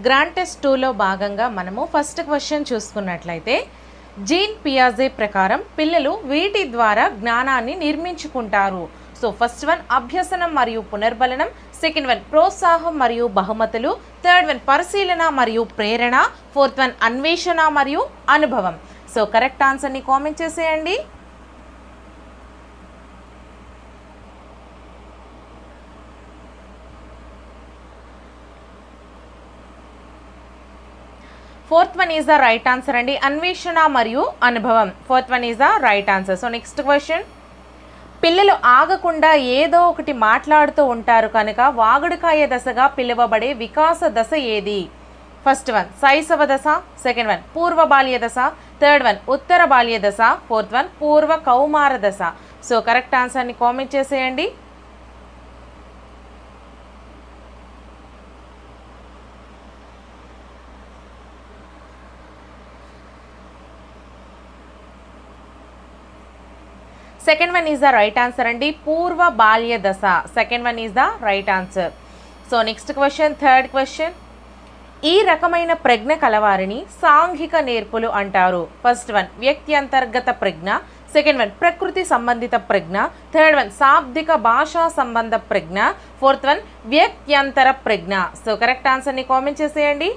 Grand test 2లో భాగంగా మనము ఫస్ట్ క్వశ్చన్ చూసుకున్నట్లయితే జీన్ పియాజే ప్రకారం పిల్లలు వీటి ద్వారా జ్ఞానాన్ని నిర్మించుకుంటారు. సో ఫస్ట్ వన్ అభ్యసనం మరియు పునర్బలనం, సెకండ్ వన్ ప్రోత్సాహం మరియు బహుమతులు, థర్డ్ వన్ పరిశీలన మరియు ప్రేరణ, ఫోర్త్ వన్ అన్వేషణ మరియు అనుభవం. సో కరెక్ట్ ఆన్సర్ని కామెంట్ చేసేయండి. Fourth one is the right answer అండి. అన్వేషణ మరియు అనుభవం, fourth one is the right answer. So next question, పిల్లలు ఆగకుండా ఏదో ఒకటి మాట్లాడుతూ ఉంటారు కనుక వాగుడుకాయ దశగా పిలువబడే వికాస దశ ఏది? ఫస్ట్ వన్ శైశవ దశ, సెకండ్ వన్ పూర్వ బాల్య దశ, థర్డ్ వన్ ఉత్తర బాల్య దశ, ఫోర్త్ వన్ పూర్వ కౌమార దశ. సో కరెక్ట్ ఆన్సర్ని కామెంట్ చేసేయండి. Second one is the right answer అండి. పూర్వ బాల్య దశ, second one is the right answer. So next question, third question, ఈ రకమైన ప్రజ్ఞ కలవారిని సాంఘిక నేర్పులు అంటారు. ఫస్ట్ వన్ వ్యక్తి అంతర్గత ప్రజ్ఞ, సెకండ్ వన్ ప్రకృతి సంబంధిత ప్రజ్ఞ, థర్డ్ వన్ శాబ్దిక భాషా సంబంధ ప్రజ్ఞ, ఫోర్త్ వన్ వ్యక్త్యంతర ప్రజ్ఞ. సో కరెక్ట్ ఆన్సర్ని కామెంట్ చేసేయండి.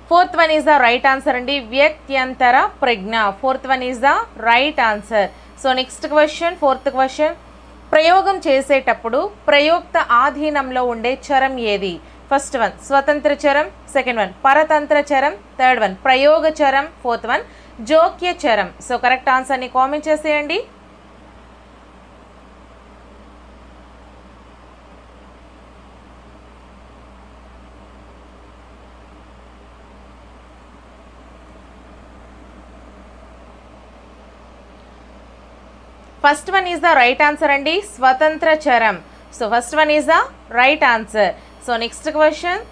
Fourth one is the right answer అండి. వ్యక్త్యంతర ప్రజ్ఞ, fourth one is the right answer. So next question, fourth question, ప్రయోగం చేసేటప్పుడు ప్రయోక్త ఆధీనంలో ఉండే చరం ఏది? ఫస్ట్ వన్ స్వతంత్ర చరం, సెకండ్ వన్ పరతంత్ర చరం, థర్డ్ వన్ ప్రయోగ చరం, ఫోర్త్ వన్ జోక్య చరం. సో కరెక్ట్ ఆన్సర్ని కామెంట్ చేసేయండి. First one is the right answer అండి, స్వతంత్ర చరం. So first one is the right answer. So next question,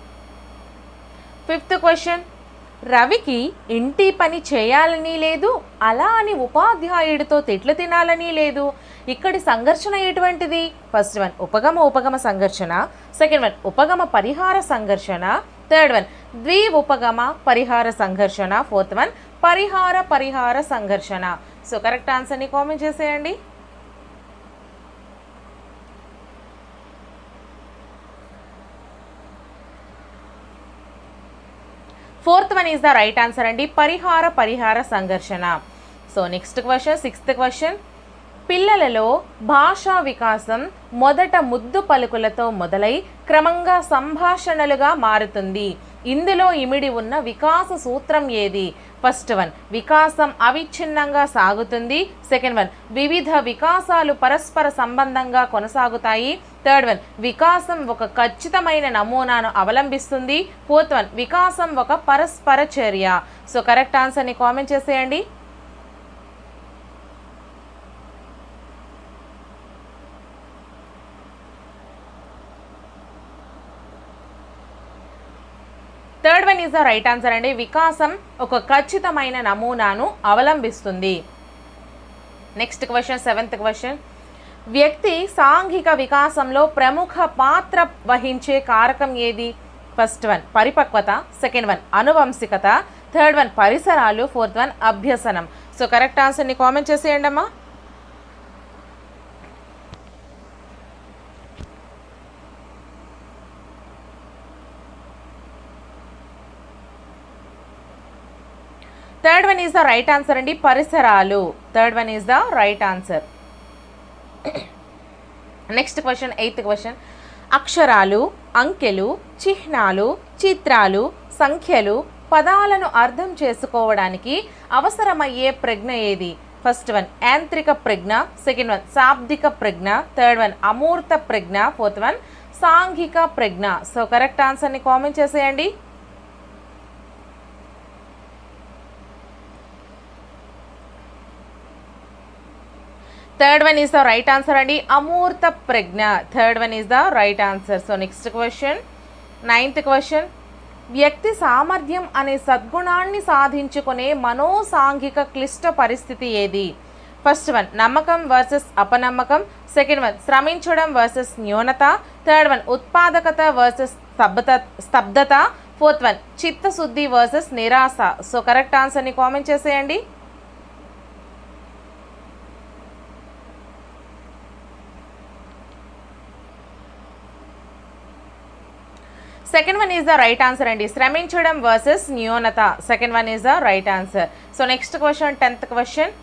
fifth question, రవికి ఇంటి పని చేయాలని లేదు, అలా అని ఉపాధ్యాయుడితో తిట్లు తినాలని లేదు. ఇక్కడి సంఘర్షణ ఎటువంటిది? ఫస్ట్ వన్ ఉపగమ సంఘర్షణ, సెకండ్ వన్ ఉపగమ పరిహార సంఘర్షణ, థర్డ్ వన్ ఉపగమ పరిహార సంఘర్షణ, ఫోర్త్ వన్ పరిహార సంఘర్షణ. సో కరెక్ట్ ఆన్సర్ని కామెంట్ చేసేయండి. Fourth one is the right answer అండి, పరిహార సంఘర్షణ. So next question, sixth question, పిల్లలలో భాషా వికాసం మొదట ముద్దు పలుకులతో మొదలై క్రమంగా సంభాషణలుగా మారుతుంది. ఇందులో ఇమిడి ఉన్న వికాస సూత్రం ఏది? ఫస్ట్ వన్ వికాసం అవిచ్ఛిన్నంగా సాగుతుంది, సెకండ్ వన్ వివిధ వికాసాలు పరస్పర సంబంధంగా కొనసాగుతాయి, థర్డ్ వన్ వికాసం ఒక ఖచ్చితమైన నమూనాను అవలంబిస్తుంది, ఫోర్త్ వన్ వికాసం ఒక పరస్పర చర్య. సో కరెక్ట్ ఆన్సర్ని కామెంట్ చేసేయండి. Third one is the right answer అండి, వికాసం ఒక ఖచ్చితమైన నమూనాను అవలంబిస్తుంది. నెక్స్ట్ క్వశ్చన్, సెవెంత్ క్వశ్చన్, వ్యక్తి సాంఘిక వికాసంలో ప్రముఖ పాత్ర వహించే కారకం ఏది? ఫస్ట్ వన్ పరిపక్వత, సెకండ్ వన్ అనువంశికత, థర్డ్ వన్ పరిసరాలు, ఫోర్త్ వన్ అభ్యసనం. సో కరెక్ట్ ఆన్సర్ని కామెంట్ చేసేయండి అమ్మా. Third one is the right answer అండి, పరిసరాలు, third one is the right answer. Next question, eighth question, అక్షరాలు, అంకెలు, చిహ్నాలు, చిత్రాలు, సంఖ్యలు, పదాలను అర్థం చేసుకోవడానికి అవసరమయ్యే ప్రజ్ఞ ఏది? ఫస్ట్ వన్ యాంత్రిక ప్రజ్ఞ, సెకండ్ వన్ శాబ్దిక ప్రజ్ఞ, థర్డ్ వన్ అమూర్త ప్రజ్ఞ, ఫోర్త్ వన్ సాంఘిక ప్రజ్ఞ. సో కరెక్ట్ ఆన్సర్ని కామెంట్ చేసేయండి. Third one is the right answer అండి, అమూర్త ప్రజ్ఞ, third one is the right answer. So next question, ninth question, వ్యక్తి సామర్థ్యం అనే సద్గుణాన్ని సాధించుకునే మనోసాంఘిక క్లిష్ట పరిస్థితి ఏది? ఫస్ట్ వన్ నమ్మకం వర్సెస్ అపనమ్మకం, సెకండ్ వన్ శ్రమించడం వర్సెస్ న్యూనత, థర్డ్ వన్ ఉత్పాదకత వర్సెస్ స్తబ్దత, ఫోర్త్ వన్ చిత్తశుద్ధి వర్సెస్ నిరాశ. సో కరెక్ట్ ఆన్సర్ని కామెంట్ చేసేయండి. Second one is the right answer అండి. శ్రమించడం వర్సెస్ న్యూనత, second one is the right answer. So next question 10th question.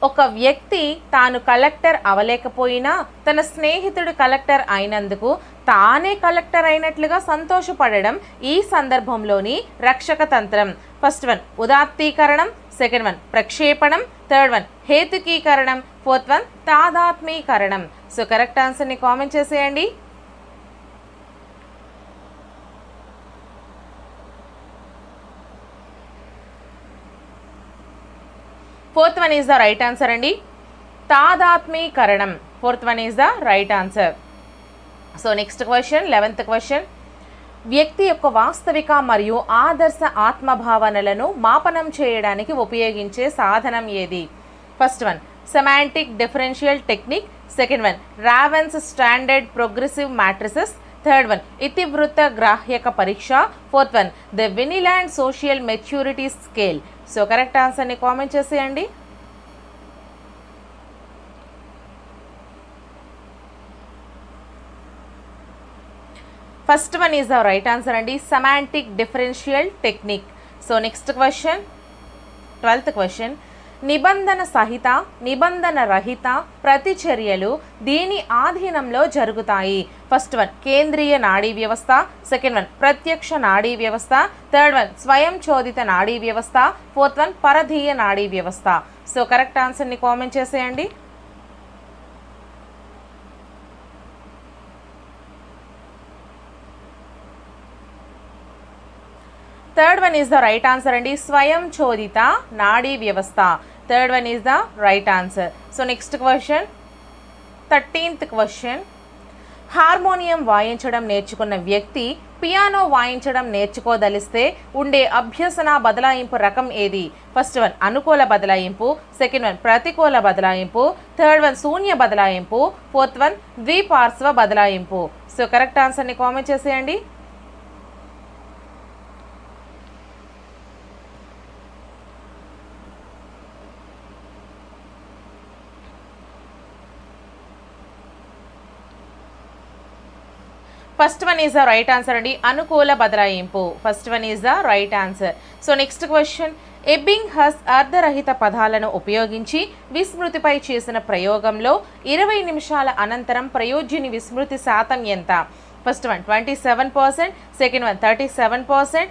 ఒక వ్యక్తి తాను కలెక్టర్ అవలేకపోయినా తన స్నేహితుడు కలెక్టర్ అయినందుకు తానే కలెక్టర్ అయినట్లుగా సంతోషపడడం ఈ సందర్భంలోని రక్షక తంత్రం. ఫస్ట్ వన్ ఉదాత్తీకరణం, సెకండ్ వన్ ప్రక్షేపణం, థర్డ్ వన్ హేతుకీకరణం, ఫోర్త్ వన్ తాదాత్మీకరణం. సో కరెక్ట్ ఆన్సర్ని కామెంట్ చేసేయండి. Fourth one is the right answer అండి. తాదాత్మీకరణం, fourth one is the right answer. So next question 11th question. వ్యక్తి యొక్క వాస్తవిక మరియు ఆదర్శ ఆత్మభావనలను మాపనం చేయడానికి ఉపయోగించే సాధనం ఏది? First one semantic differential technique, second one Raven's standard progressive matrices, third one ఇతివృత్త గ్రాహ్యక పరీక్ష, fourth one the Vineland social maturity scale. So correct ఆన్సర్ని కామెంట్ చేసేయండి. First one is the right answer అండి, semantic differential technique. So next question 12th question. నిబంధన సహిత నిబంధన రహిత ప్రతిచర్యలు దీని ఆధీనంలో జరుగుతాయి. ఫస్ట్ వన్ కేంద్రీయ నాడీ వ్యవస్థ, సెకండ్ వన్ ప్రత్యక్ష నాడీ వ్యవస్థ, థర్డ్ వన్ స్వయం చోదిత నాడీ వ్యవస్థ, ఫోర్త్ వన్ పరధీయ నాడీ వ్యవస్థ. సో కరెక్ట్ ఆన్సర్ని కామెంట్ చేసేయండి. Third one is the right answer అండి, స్వయం చోదిత నాడీ వ్యవస్థ. Third one is the right answer. So next question 13th question. Harmonium వాయించడం నేర్చుకున్న వ్యక్తి పియానో వాయించడం నేర్చుకోదలిస్తే ఉండే అభ్యసన బదలాయింపు రకం ఏది? ఫస్ట్ వన్ అనుకూల బదలాయింపు, సెకండ్ వన్ ప్రతికూల బదలాయింపు, థర్డ్ వన్ శూన్య బదలాయింపు, ఫోర్త్ వన్ ద్విపార్శ్వ బదలాయింపు. సో కరెక్ట్ ఆన్సర్ని కామెంట్ చేసేయండి. First one is the right answer అండి, అనుకూల బదలాయింపు. First one is the right answer. So next question. Ebbinghaus అర్ధరహిత పదాలను ఉపయోగించి విస్మృతిపై చేసిన ప్రయోగంలో 20 నిమిషాల అనంతరం ప్రయోజ్యుని విస్మృతి శాతం ఎంత? First one 27%, second one 37%,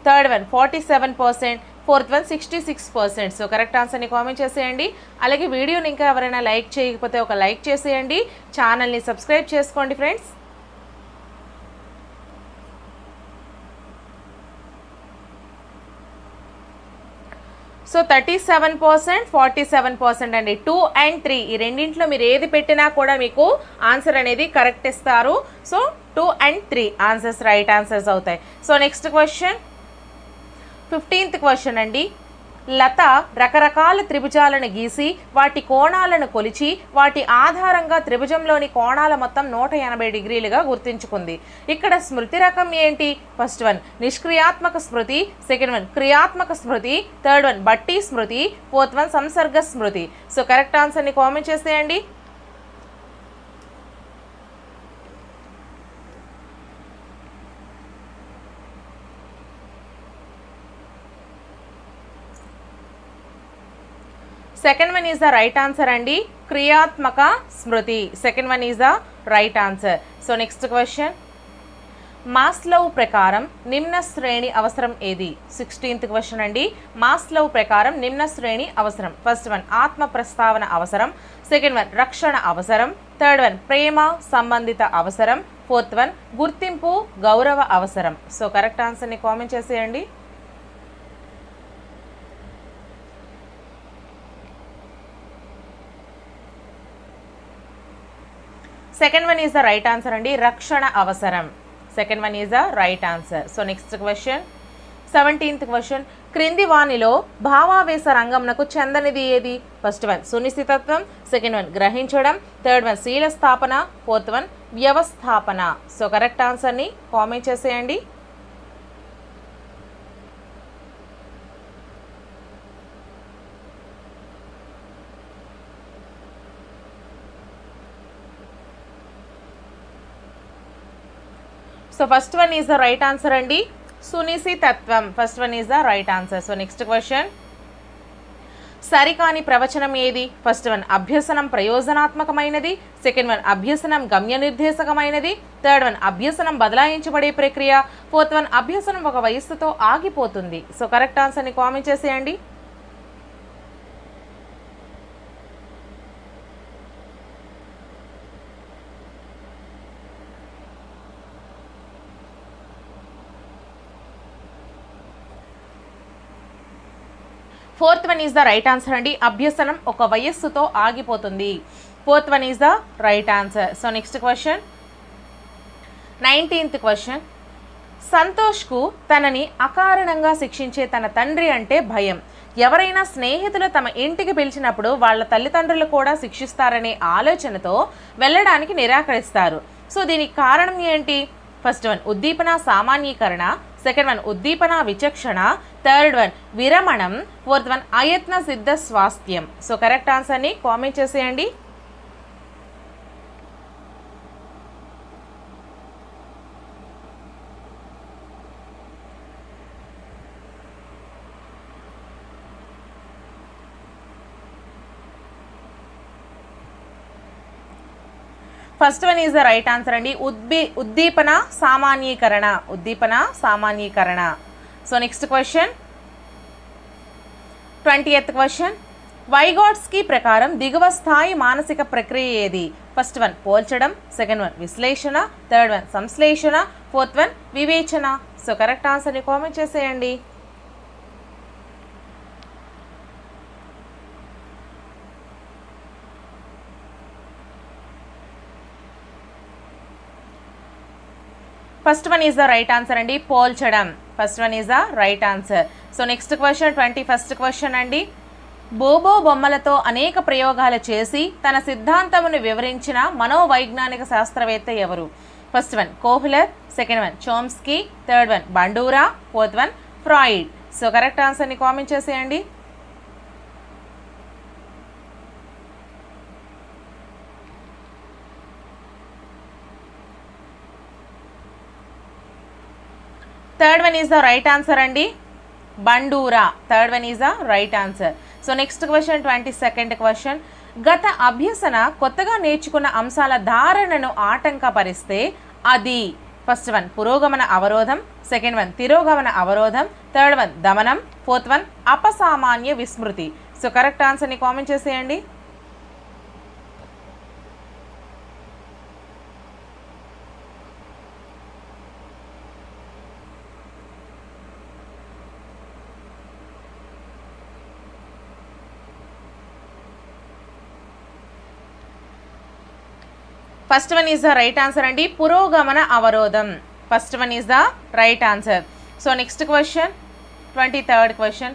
third one 47%, fourth one 66%. So correct ఆన్సర్ని కామెంట్ చేసేయండి. అలాగే వీడియోని ఇంకా ఎవరైనా లైక్ చేయకపోతే ఒక లైక్ చేసేయండి. ఛానల్ని సబ్స్క్రైబ్ చేసుకోండి ఫ్రెండ్స్. సో 37%, 47% అండి. 2 and 3 ఈ రెండింటిలో మీరు ఏది పెట్టినా కూడా మీకు ఆన్సర్ అనేది కరెక్ట్ ఇస్తారు. So 2 and 3 answers right answers అవుతాయి. So next question 15th question అండి. లత రకరకాల త్రిభుజాలను గీసి వాటి కోణాలను కొలిచి వాటి ఆధారంగా త్రిభుజంలోని కోణాల మొత్తం 180 డిగ్రీలుగా గుర్తించుకుంది. ఇక్కడ స్మృతి రకం ఏంటి? ఫస్ట్ వన్ నిష్క్రియాత్మక స్మృతి, సెకండ్ వన్ క్రియాత్మక స్మృతి, థర్డ్ వన్ బట్టి స్మృతి, ఫోర్త్ వన్ సంసర్గ స్మృతి. సో కరెక్ట్ ఆన్సర్ని కామెంట్ చేసేయండి. Second one is the right answer అండి, క్రియాత్మక స్మృతి. Second one is the right answer. So next question. Maslow ప్రకారం నిమ్న శ్రేణి అవసరం ఏది? 16th క్వశ్చన్ అండి. మాస్లో ప్రకారం నిమ్న శ్రేణి అవసరం. ఫస్ట్ వన్ ఆత్మ ప్రస్తావన అవసరం, సెకండ్ వన్ రక్షణ అవసరం, థర్డ్ వన్ ప్రేమ సంబంధిత అవసరం, ఫోర్త్ వన్ గుర్తింపు గౌరవ అవసరం. సో కరెక్ట్ ఆన్సర్ని కామెంట్ చేసేయండి. Second one is the right answer అండి, రక్షణ అవసరం. Second one is the right answer. So next question. 17th question క్రింది వానిలో భావావేశ రంగంనకు చెందనిది ఏది? ఫస్ట్ వన్ సునిశ్చితత్వం, సెకండ్ వన్ గ్రహించడం, థర్డ్ వన్ శీల స్థాపన, ఫోర్త్ వన్ వ్యవస్థాపన. సో కరెక్ట్ ఆన్సర్ని కామెంట్ చేసేయండి. So first one is the right answer అండి, సునిశ్చితత్వం. First one is the right answer. So next question సరికాని ప్రవచనం ఏది? ఫస్ట్ వన్ అభ్యసనం ప్రయోజనాత్మకమైనది, సెకండ్ వన్ అభ్యసనం గమ్య నిర్దేశకమైనది, థర్డ్ వన్ అభ్యసనం బదలాయించబడే ప్రక్రియ, ఫోర్త్ వన్ అభ్యసనం ఒక వయస్సుతో ఆగిపోతుంది. సో కరెక్ట్ ఆన్సర్ని కామెంట్ చేసేయండి. Fourth one is the right answer అండి, అభ్యసనం ఒక వయస్సుతో ఆగిపోతుంది. Fourth one is the right answer. So next question 19th question సంతోష్కు తనని అకారణంగా శిక్షించే తన తండ్రి అంటే భయం. ఎవరైనా స్నేహితులు తమ ఇంటికి పిలిచినప్పుడు వాళ్ళ తల్లిదండ్రులు కూడా శిక్షిస్తారనే ఆలోచనతో వెళ్ళడానికి నిరాకరిస్తారు. సో దీనికి కారణం ఏంటి? ఫస్ట్ వన్ ఉద్దీపన సామాన్యీకరణ, సెకండ్ వన్ ఉద్దీపన విచక్షణ, థర్డ్ వన్ విరమణం, ఫోర్త్ వన్ అయత్న సిద్ధ స్వాస్థ్యం. సో కరెక్ట్ ఆన్సర్ని కామెంట్ చేసేయండి. First one is the right answer అండి, ఉద్దీపన సామాన్యీకరణ, ఉద్దీపన సామాన్యీకరణ. So next question 20th question Vygotsky ప్రకారం దిగువ స్థాయి మానసిక ప్రక్రియ ఏది? ఫస్ట్ వన్ పోల్చడం, సెకండ్ వన్ విశ్లేషణ, థర్డ్ వన్ సంశ్లేషణ, ఫోర్త్ వన్ వివేచన. సో కరెక్ట్ ఆన్సర్ని కామెంట్ చేసేయండి. First one is the right answer అండి, పోల్చడం. First one is the right answer. So next question 21st question అండి బోబో బొమ్మలతో అనేక ప్రయోగాలు చేసి తన సిద్ధాంతమును వివరించిన మనోవైజ్ఞానిక శాస్త్రవేత్త ఎవరు? First one Kohler, second one Chomsky, third one Bandura, fourth one Freud. So correct ఆన్సర్ని కామెంట్ చేసేయండి. Third one is the right answer అండి, Bandura. Third one is the right answer. So next question 22nd question గత అభ్యసన కొత్తగా నేర్చుకున్న అంశాల ధారణను ఆటంకపరిస్తే అది? First one పురోగమన అవరోధం, సెకండ్ వన్ తిరోగమన అవరోధం, థర్డ్ వన్ దమనం, ఫోర్త్ వన్ అపసామాన్య విస్మృతి. సో కరెక్ట్ ఆన్సర్ని కామెంట్ చేసేయండి. First one is the right answer అండి, పురోగమన అవరోధం. First one is the right answer. So next question 23rd question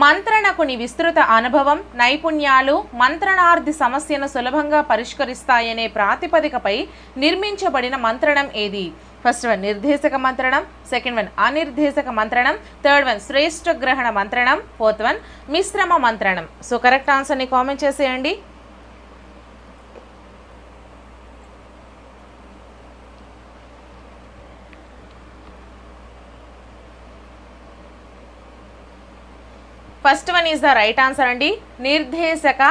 మంత్రణకుని విస్తృత అనుభవం, నైపుణ్యాలు మంత్రణార్థి సమస్యను సులభంగా పరిష్కరిస్తాయనే ప్రాతిపదికపై నిర్మించబడిన మంత్రణం ఏది? ఫస్ట్ వన్ నిర్దేశక మంత్రణం, సెకండ్ వన్ అనిర్దేశక మంత్రణం, థర్డ్ వన్ శ్రేష్ఠ గ్రహణ మంత్రణం, ఫోర్త్ వన్ మిశ్రమ మంత్రణం. సో కరెక్ట్ ఆన్సర్ని కామెంట్ చేసేయండి. First one is the right answer అండి, నిర్దేశక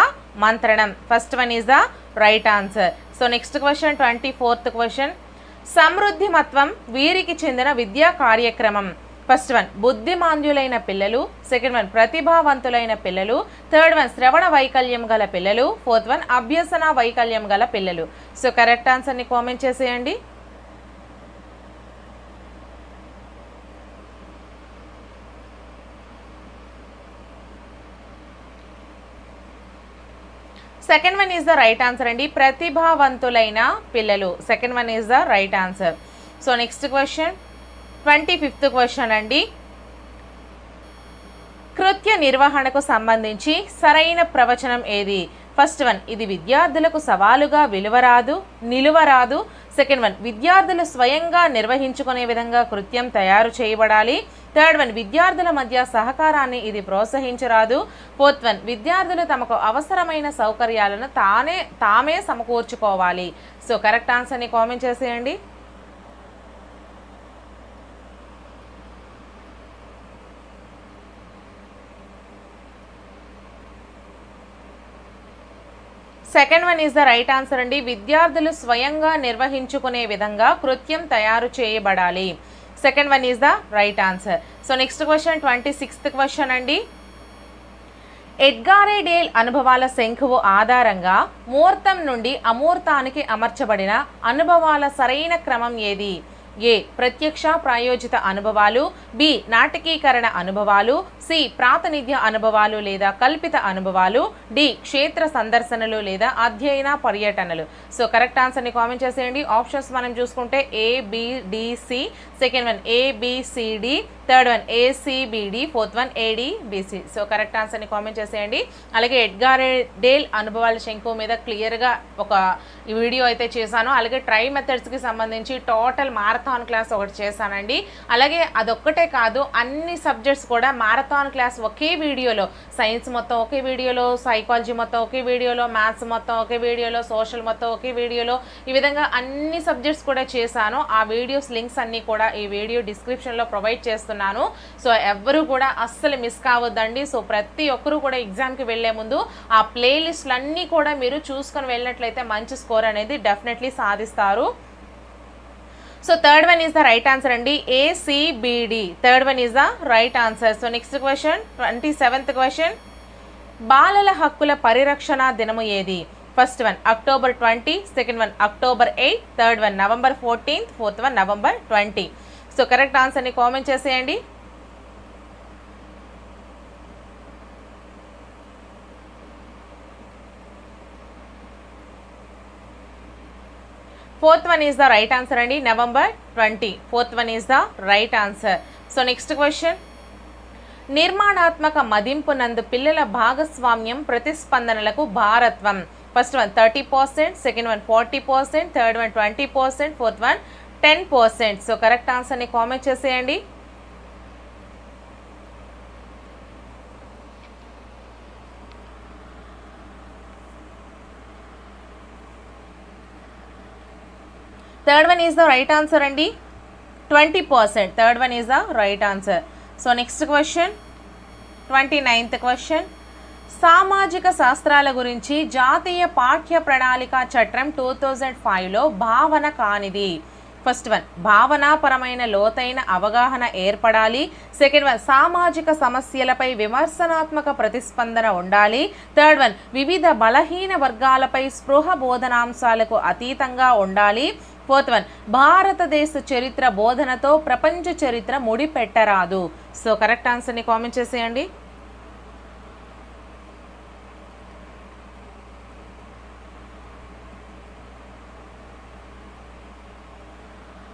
మంత్రణం. First one is the right answer. So next question 24th question సమృద్ధిమత్వం వీరికి చెందిన విద్యా కార్యక్రమం. ఫస్ట్ వన్ బుద్ధిమాంద్యులైన పిల్లలు, సెకండ్ వన్ ప్రతిభావంతులైన పిల్లలు, థర్డ్ వన్ శ్రవణ వైకల్యం గల పిల్లలు, ఫోర్త్ వన్ అభ్యసన వైకల్యం గల పిల్లలు. సో కరెక్ట్ ఆన్సర్ని కామెంట్ చేసేయండి. Second one is the right answer అండి, ప్రతిభావంతులైన పిల్లలు. Second one is the right answer. So next question 25th question అండి కృత్య నిర్వహణకు సంబంధించి సరైన ప్రవచనం ఏది? ఫస్ట్ వన్, ఇది విద్యార్థులకు సవాలుగా నిలువరాదు. సెకండ్ వన్, విద్యార్థులు స్వయంగా నిర్వహించుకునే విధంగా కృత్యం తయారు చేయబడాలి. థర్డ్ వన్, విద్యార్థుల మధ్య సహకారాన్ని ఇది ప్రోత్సహించరాదు. ఫోర్త్ వన్, విద్యార్థులు తమకు అవసరమైన సౌకర్యాలను తామే సమకూర్చుకోవాలి. సో కరెక్ట్ ఆన్సర్ని కామెంట్ చేసేయండి. Second one is the right answer అండి. విద్యార్థులు స్వయంగా నిర్వహించుకునే విధంగా కృత్యం తయారు చేయబడాలి. Second one is the right answer. So next question 26th question అండి. ఎడ్గారే డేల్ అనుభవాల శంఖువు ఆధారంగా మూర్తం నుండి అమూర్తానికి అమర్చబడిన అనుభవాల సరైన క్రమం ఏది? ఏ, ప్రత్యక్ష ప్రాయోజిత అనుభవాలు, బి, నాటకీకరణ అనుభవాలు, సి, ప్రాతినిధ్య అనుభవాలు లేదా కల్పిత అనుభవాలు, డి, క్షేత్ర సందర్శనలు లేదా అధ్యయన పర్యటనలు. సో కరెక్ట్ ఆన్సర్ని కామెంట్ చేసేయండి. ఆప్షన్స్ మనం చూసుకుంటే ABDC, second one ABCD, third one ACBD, fourth one ADBC. So correct ఆన్సర్ని కామెంట్ చేసేయండి. అలాగే ఎడ్గారే డేల్ అనుభవాల శంఖు మీద క్లియర్గా ఒక వీడియో అయితే చేశాను. అలాగే ట్రై మెథడ్స్కి సంబంధించి టోటల్ మారథాన్ క్లాస్ ఒకటి చేశానండి. అలాగే అదొక్కటే కాదు, అన్ని సబ్జెక్ట్స్ కూడా మారథాన్ క్లాస్ ఒకే వీడియోలో, సైన్స్ మొత్తం ఒకే వీడియోలో, సైకాలజీ మొత్తం ఒకే వీడియోలో, మ్యాథ్స్ మొత్తం ఒకే వీడియోలో, సోషల్ మొత్తం ఒకే వీడియోలో, ఈ విధంగా అన్ని సబ్జెక్ట్స్ కూడా చేశాను. ఆ వీడియోస్ లింక్స్ అన్నీ కూడా ఈ వీడియో డిస్క్రిప్షన్లో ప్రొవైడ్ చేస్తున్నాను. సో ఎవ్వరూ కూడా అస్సలు మిస్ కావద్దండి. సో ప్రతి ఒక్కరూ కూడా ఎగ్జామ్కి వెళ్లే ముందు ఆ ప్లేలిస్ట్లు అన్నీ కూడా మీరు చూసుకొని వెళ్ళినట్లయితే మంచి స్కోర్ అనేది డెఫినెట్లీ సాధిస్తారు. So third one is the right answer అండి. ACBD, third one is the right answer. So next question 27th question. బాలల హక్కుల పరిరక్షణ దినము ఏది? First one October 20, second one October 8, third one November 14th, fourth one November 20. So correct ఆన్సర్ని comment చేసేయండి. Fourth one is the right answer అండి. November 20, fourth one is the right answer. So next question. నిర్మాణాత్మక మదింపు నందు పిల్లల భాగస్వామ్యం ప్రతిస్పందనలకు భారత్వం. First one 30%, second one 40%, third one 20%, fourth one 10%. So correct ఆన్సర్ని కామెంట్ చేసేయండి. Third one is the right answer అండి. 20%, third one is the right answer. So next question 29th question. సామాజిక శాస్త్రాల గురించి జాతీయ పాఠ్య ప్రణాళిక చట్టం 2005లో భావన కానిది. ఫస్ట్ వన్ భావనాపరమైన లోతైన అవగాహన ఏర్పడాలి. సెకండ్ వన్ సామాజిక సమస్యలపై విమర్శనాత్మక ప్రతిస్పందన ఉండాలి. థర్డ్ వన్ వివిధ బలహీన వర్గాలపై స్పృహ బోధనాంశాలకు అతీతంగా ఉండాలి. ఫోర్త్ వన్ భారతదేశ చరిత్ర బోధనతో ప్రపంచ చరిత్ర ముడిపెట్టరాదు. సో కరెక్ట్ ఆన్సర్ని కామెంట్ చేసేయండి.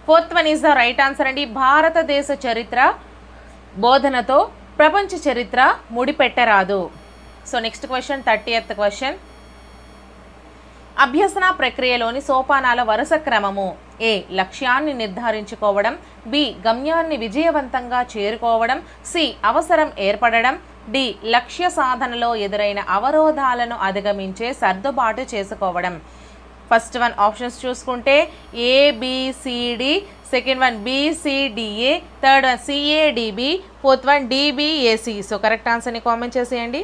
Fourth one is the right answer అండి. భారతదేశ చరిత్ర బోధనతో ప్రపంచ చరిత్ర ముడిపెట్టరాదు. So next question 30th question. అభ్యసన ప్రక్రియలోని సోపానాల వరుస క్రమము. ఏ, లక్ష్యాన్ని నిర్ధారించుకోవడం, బి, గమ్యాన్ని విజయవంతంగా చేరుకోవడం, సి, అవసరం ఏర్పడడం, డి, లక్ష్య సాధనలో ఎదురైన అవరోధాలను అధిగమించే సర్దుబాటు చేసుకోవడం. ఫస్ట్ వన్ ఆప్షన్స్ చూసుకుంటే ABCD, second one BCDA, third one CADB, fourth one DBAC. So correct ఆన్సర్ని కామెంట్ చేసేయండి.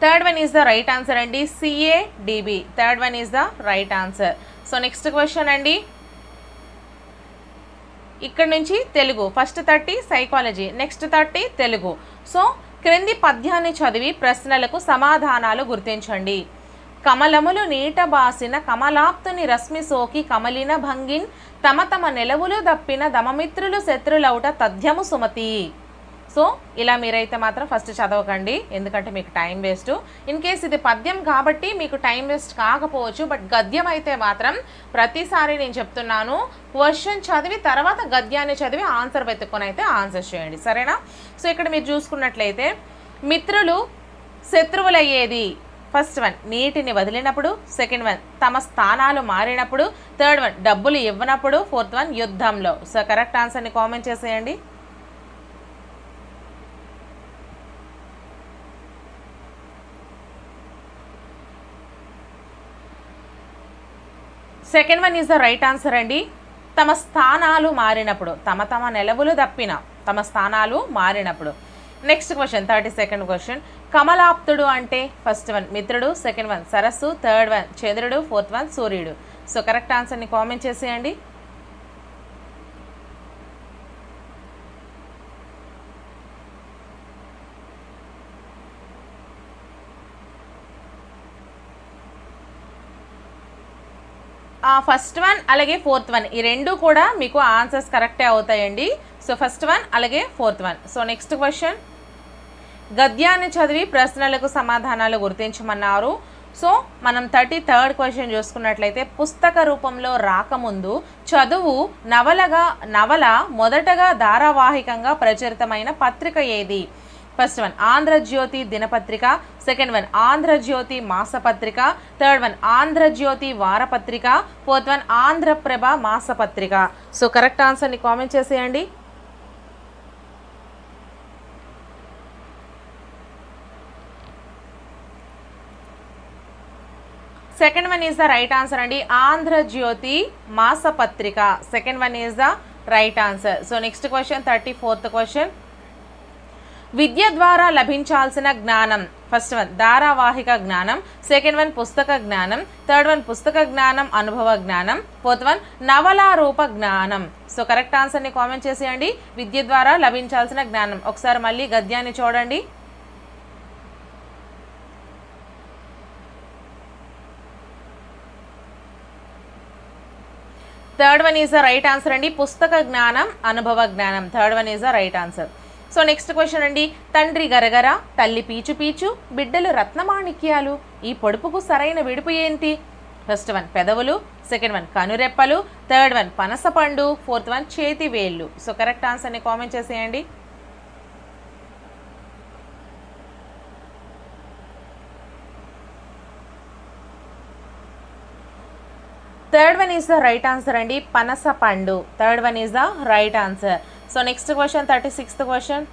Third one is the right answer అండి. CADB, third one is the right answer. So next question అండి. ఇక్కడ నుంచి Telugu, first 30 psychology, next 30 Telugu. So క్రింది పద్యాన్ని చదివి ప్రశ్నలకు సమాధానాలు గుర్తించండి. కమలములు నీట బాసిన కమలాప్తుని రశ్మి సోకి కమలిన భంగిన్ తమ తమ నెలవులు దప్పిన దమమిత్రులు శత్రులౌట తథ్యము సుమతి. సో ఇలా మీరైతే మాత్రం ఫస్ట్ చదవకండి, ఎందుకంటే మీకు టైం వేస్ట్. ఇన్ కేస్ ఇది పద్యం కాబట్టి మీకు టైం వేస్ట్ కాకపోవచ్చు, బట్ గద్యం అయితే మాత్రం ప్రతిసారి నేను చెప్తున్నాను, క్వశ్చన్ చదివి తర్వాత గద్యాన్ని చదివి ఆన్సర్ వెతుక్కొని అయితే ఆన్సర్ చేయండి, సరేనా? సో ఇక్కడ మీరు చూసుకున్నట్లయితే మిత్రులు శత్రువులయ్యేది. ఫస్ట్ వన్ నీటిని వదిలినప్పుడు, సెకండ్ వన్ తమ స్థానాలు మారినప్పుడు, థర్డ్ వన్ డబ్బులు ఇవ్వనప్పుడు, ఫోర్త్ వన్ యుద్ధంలో. సో కరెక్ట్ ఆన్సర్ని కామెంట్ చేసేయండి. Second one is the right answer అండి. తమ స్థానాలు మారినప్పుడు, తమ నెలవులు తప్పిన, తమ స్థానాలు మారినప్పుడు. Next question 32nd question. కమలాప్తుడు అంటే ఫస్ట్ వన్ మిత్రుడు, సెకండ్ వన్ సరస్సు, థర్డ్ వన్ చంద్రుడు, ఫోర్త్ వన్ సూర్యుడు. సో కరెక్ట్ ఆన్సర్ని కామెంట్ చేసేయండి. ఫస్ట్ వన్ అలాగే ఫోర్త్ వన్ ఈ రెండు కూడా మీకు ఆన్సర్స్ కరెక్టే అవుతాయండి. సో ఫస్ట్ వన్ అలాగే fourth one. So next question. గద్యాన్ని చదివి ప్రశ్నలకు సమాధానాలు గుర్తించమన్నారు. సో మనం 33rd క్వశ్చన్ చూసుకున్నట్లయితే పుస్తక రూపంలో రాకముందు చదువు నవల మొదటగా ధారావాహికంగా ప్రచురితమైన పత్రిక ఏది? ఫస్ట్ వన్ ఆంధ్రజ్యోతి దినపత్రిక, సెకండ్ వన్ ఆంధ్రజ్యోతి మాసపత్రిక, థర్డ్ వన్ ఆంధ్రజ్యోతి వారపత్రిక, ఫోర్త్ వన్ ఆంధ్రప్రభ మాసపత్రిక. సో కరెక్ట్ ఆన్సర్ని కామెంట్ చేసేయండి. Second one is the right answer అండి. ఆంధ్రజ్యోతి మాసపత్రిక, second one is the right answer. So next question 34th question. విద్య ద్వారా లభించాల్సిన జ్ఞానం. ఫస్ట్ వన్ ధారావాహిక జ్ఞానం, సెకండ్ వన్ పుస్తక జ్ఞానం, థర్డ్ వన్ పుస్తక జ్ఞానం అనుభవ జ్ఞానం, ఫోర్త్ వన్ నవలారూప జ్ఞానం. సో కరెక్ట్ ఆన్సర్ని కామెంట్ చేసేయండి. విద్య ద్వారా లభించాల్సిన జ్ఞానం. ఒకసారి మళ్ళీ గద్యాన్ని చూడండి. Third one is the right answer అండి. పుస్తక జ్ఞానం అనుభవ జ్ఞానం, third one is the right answer. So next question అండి. తండ్రి గరగర, తల్లి పీచు పీచు, బిడ్డలు రత్నమాణిక్యాలు, ఈ పొడుపుకు సరైన విడుపు ఏంటి? ఫస్ట్ వన్ పెదవులు, సెకండ్ వన్ కనురెప్పలు, థర్డ్ వన్ పనసపండు, ఫోర్త్ వన్ చేతి వేళ్ళు. సో కరెక్ట్ ఆన్సర్ని కామెంట్ చేసేయండి. Third one is the right answer అండి. పనసపండు, third one is the right answer. So next question 36th question.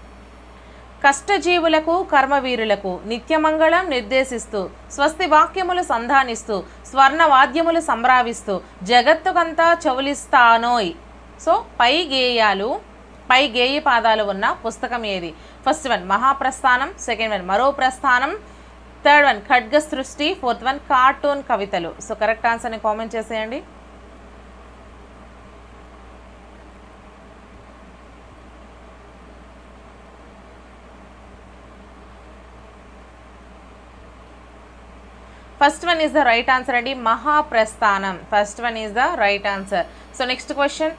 కష్టజీవులకు కర్మవీరులకు నిత్యమంగళం నిర్దేశిస్తూ స్వస్తి వాక్యములు సంధానిస్తూ స్వర్ణవాద్యములు సంభ్రావిస్తూ జగత్తుకంతా చౌలిస్తానోయ్. సో పై గేయ పాదాలు ఉన్న పుస్తకం ఏది? First one Mahaprasthanam, second one Maro Prasthanam, third one Khadga Srishti, fourth one cartoon కవితలు. సో కరెక్ట్ ఆన్సర్ని కామెంట్ చేసేయండి. First one is the right answer అండి. Mahaprasthanam, first one is the right answer. So next question.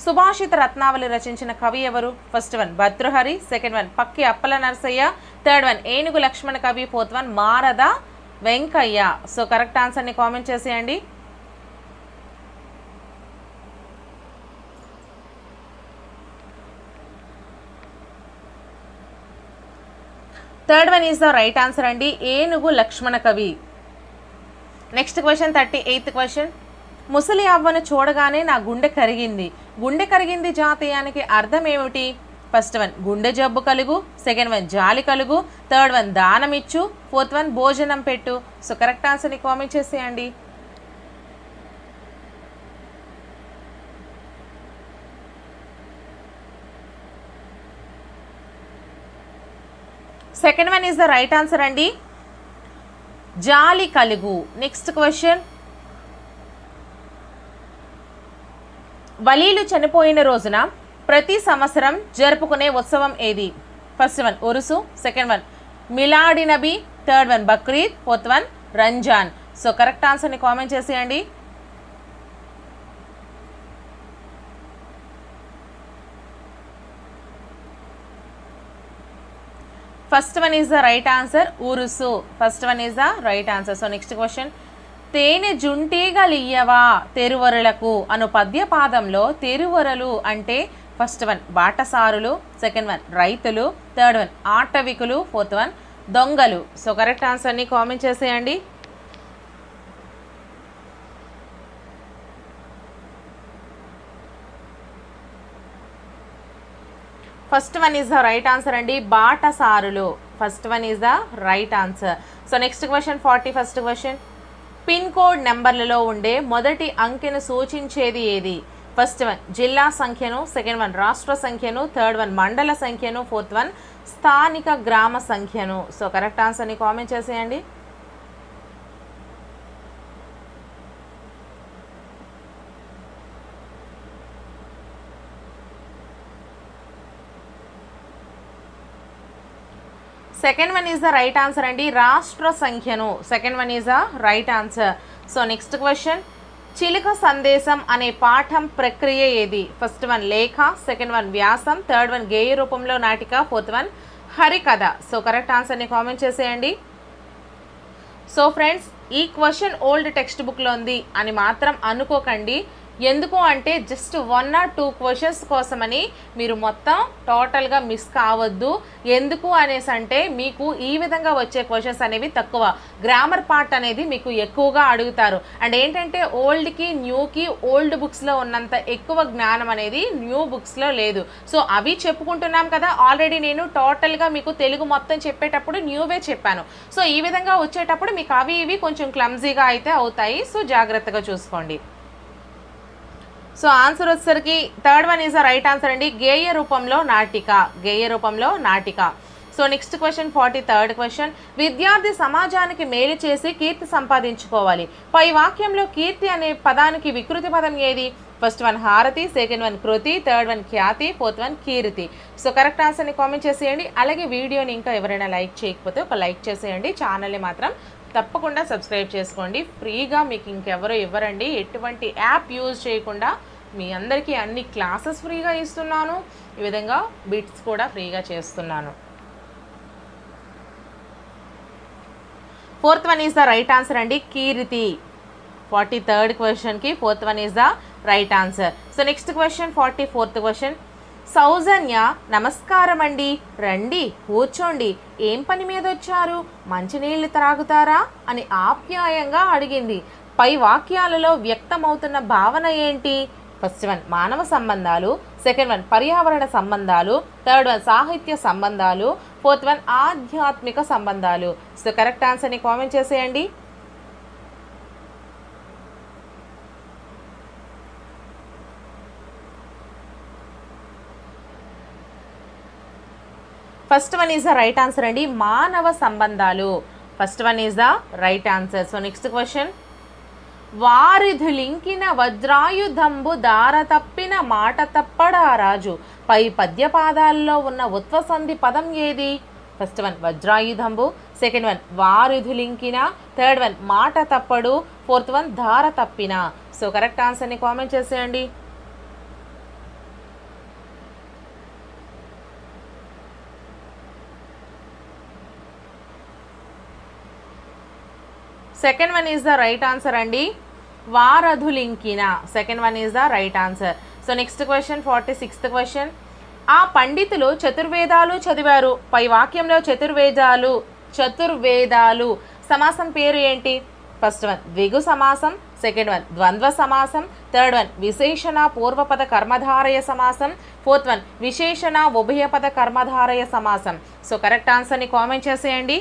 Subhashita Ratnavali రచించిన కవి ఎవరు? First one Bhartrihari, second one Pakki Appala Narasayya, third one Enugu Lakshmana Kavi, fourth one Marada Venkayya. So correct ఆన్సర్ని comment చేసేయండి. Third one is the right answer అండి. ఏనుగు లక్ష్మణ కవి. Next question 38th question. ముసలి అవ్వను చూడగానే నా గుండె కరిగింది. గుండె కరిగింది జాతీయానికి అర్థం ఏమిటి? ఫస్ట్ వన్ గుండె జబ్బు కలుగు, సెకండ్ వన్ జాలి కలుగు, థర్డ్ వన్ దానమిచ్చు, ఫోర్త్ వన్ భోజనం పెట్టు. సో కరెక్ట్ ఆన్సర్ని కామెంట్ చేసేయండి. Second one is the right answer అండి. జాలి కలుగు. Next question. వలీలు చనిపోయిన రోజున ప్రతి సంవత్సరం జరుపుకునే ఉత్సవం ఏది? First one Urs, second one Miladi Nabi, third one Bakrid, fourth one Ramzan. So correct ఆన్సర్ని కామెంట్ చేసేయండి. First one is the right answer, Urs. First one is the right answer. So next question, తేనె జుంటీగలియ్యవా తెరువరులకు అను పద్యపాదంలో తెరువరలు అంటే ఫస్ట్ వన్ బాటసారులు, సెకండ్ వన్ రైతులు, థర్డ్ వన్ ఆటవికులు, ఫోర్త్ వన్ దొంగలు. సో కరెక్ట్ ఆన్సర్ని కామెంట్ చేసేయండి. First one is the right answer అండి, బాటసారులు. First one is the right answer. So next question 41st question, pin code నెంబర్లలో ఉండే మొదటి అంకెను సూచించేది ఏది? ఫస్ట్ వన్ జిల్లా సంఖ్యను, సెకండ్ వన్ రాష్ట్ర సంఖ్యను, థర్డ్ వన్ మండల సంఖ్యను, ఫోర్త్ వన్ స్థానిక గ్రామ సంఖ్యను. సో కరెక్ట్ ఆన్సర్ని కామెంట్ చేసేయండి. Second one is the right answer అండి, రాష్ట్ర సంఖ్యను. Second one is the right answer. So next question, చిలుక సందేశం అనే పాఠం ప్రక్రియ ఏది? ఫస్ట్ వన్ లేఖ, సెకండ్ వన్ వ్యాసం, థర్డ్ వన్ గేయ రూపంలో నాటిక, ఫోర్త్ వన్ హరికథ. సో కరెక్ట్ ఆన్సర్ని కామెంట్ చేసేయండి. సో ఫ్రెండ్స్, ఈ క్వశ్చన్ ఓల్డ్ టెక్స్ట్ బుక్లో ఉంది అని మాత్రం అనుకోకండి. ఎందుకు అంటే జస్ట్ 1 or 2 క్వశ్చన్స్ కోసమని మీరు మొత్తం టోటల్గా మిస్ కావద్దు. ఎందుకు అనేసి అంటే మీకు ఈ విధంగా వచ్చే క్వశ్చన్స్ అనేవి తక్కువ, గ్రామర్ పార్ట్ అనేది మీకు ఎక్కువగా అడుగుతారు. అండ్ ఏంటంటే ఓల్డ్కి న్యూకి ఓల్డ్ బుక్స్లో ఉన్నంత ఎక్కువ జ్ఞానం అనేది న్యూ బుక్స్లో లేదు. సో అవి చెప్పుకుంటున్నాం కదా, ఆల్రెడీ నేను టోటల్గా మీకు తెలుగు మొత్తం చెప్పేటప్పుడు న్యూవే చెప్పాను. సో ఈ విధంగా వచ్చేటప్పుడు మీకు అవి ఇవి కొంచెం క్లమ్జీగా అయితే అవుతాయి. సో జాగ్రత్తగా చూసుకోండి. సో ఆన్సర్ వచ్చేసరికి third one is the right answer అండి, గేయ రూపంలో నాటిక. గేయ రూపంలో నాటిక. So next question 43rd question, విద్యార్థి సమాజానికి మేలు చేసి కీర్తి సంపాదించుకోవాలి. పై వాక్యంలో కీర్తి అనే పదానికి వికృతి పదం ఏది? ఫస్ట్ వన్ హారతి, సెకండ్ వన్ కృతి, థర్డ్ వన్ ఖ్యాతి, ఫోర్త్ వన్ కీర్తి. సో కరెక్ట్ ఆన్సర్ని కామెంట్ చేసేయండి. అలాగే వీడియోని ఇంకా ఎవరైనా లైక్ చేయకపోతే ఒక లైక్ చేసేయండి. ఛానల్ని మాత్రం తప్పకుండా సబ్స్క్రైబ్ చేసుకోండి. ఫ్రీగా మీకు ఇంకెవరో ఇవ్వరండి, ఎటువంటి యాప్ యూజ్ చేయకుండా మీ అందరికీ అన్ని క్లాసెస్ ఫ్రీగా ఇస్తున్నాను. ఈ విధంగా బిట్స్ కూడా ఫ్రీగా చేస్తున్నాను. Fourth one is the right answer అండి, కీర్తి. 43rd క్వశ్చన్కి fourth one is the right answer. So next question 44th question, Soujanya నమస్కారం అండి, రండి కూర్చోండి, ఏం పని మీద వచ్చారు, మంచినీళ్ళు త్రాగుతారా అని ఆప్యాయంగా అడిగింది. పై వాక్యాలలో వ్యక్తమవుతున్న భావన ఏంటి? ఫస్ట్ వన్ మానవ సంబంధాలు, సెకండ్ వన్ పర్యావరణ సంబంధాలు, థర్డ్ వన్ సాహిత్య సంబంధాలు, ఫోర్త్ వన్ ఆధ్యాత్మిక సంబంధాలు. సో కరెక్ట్ ఆన్సర్ని కామెంట్ చేసేయండి. First one is the right answer అండి, మానవ సంబంధాలు. First one is the right answer. So next question, వారిధులింకిన వజ్రాయుధంబు దార తప్పిన మాట తప్పడా రాజు. పై పద్యపాదాల్లో ఉన్న ఉత్వసంధి పదం ఏది? ఫస్ట్ వన్ వజ్రాయుధంబు, సెకండ్ వన్ వారిధులింకిన, థర్డ్ వన్ మాట తప్పడు, ఫోర్త్ వన్ దార తప్పిన. సో కరెక్ట్ ఆన్సర్ని కామెంట్ చేసేయండి. Second one is the right answer అండి, వారధులింకిన. Second one is the right answer. So next question 46th question, ఆ పండితులు చతుర్వేదాలు చదివారు. పై వాక్యంలో చతుర్వేదాలు సమాసం పేరు ఏంటి? ఫస్ట్ వన్ ద్విగు సమాసం, సెకండ్ వన్ ద్వంద్వ సమాసం, థర్డ్ వన్ విశేషణ పూర్వపద కర్మధారయ సమాసం, ఫోర్త్ వన్ విశేషణ ఉభయపద కర్మధారయ సమాసం. సో కరెక్ట్ ఆన్సర్ని కామెంట్ చేసేయండి.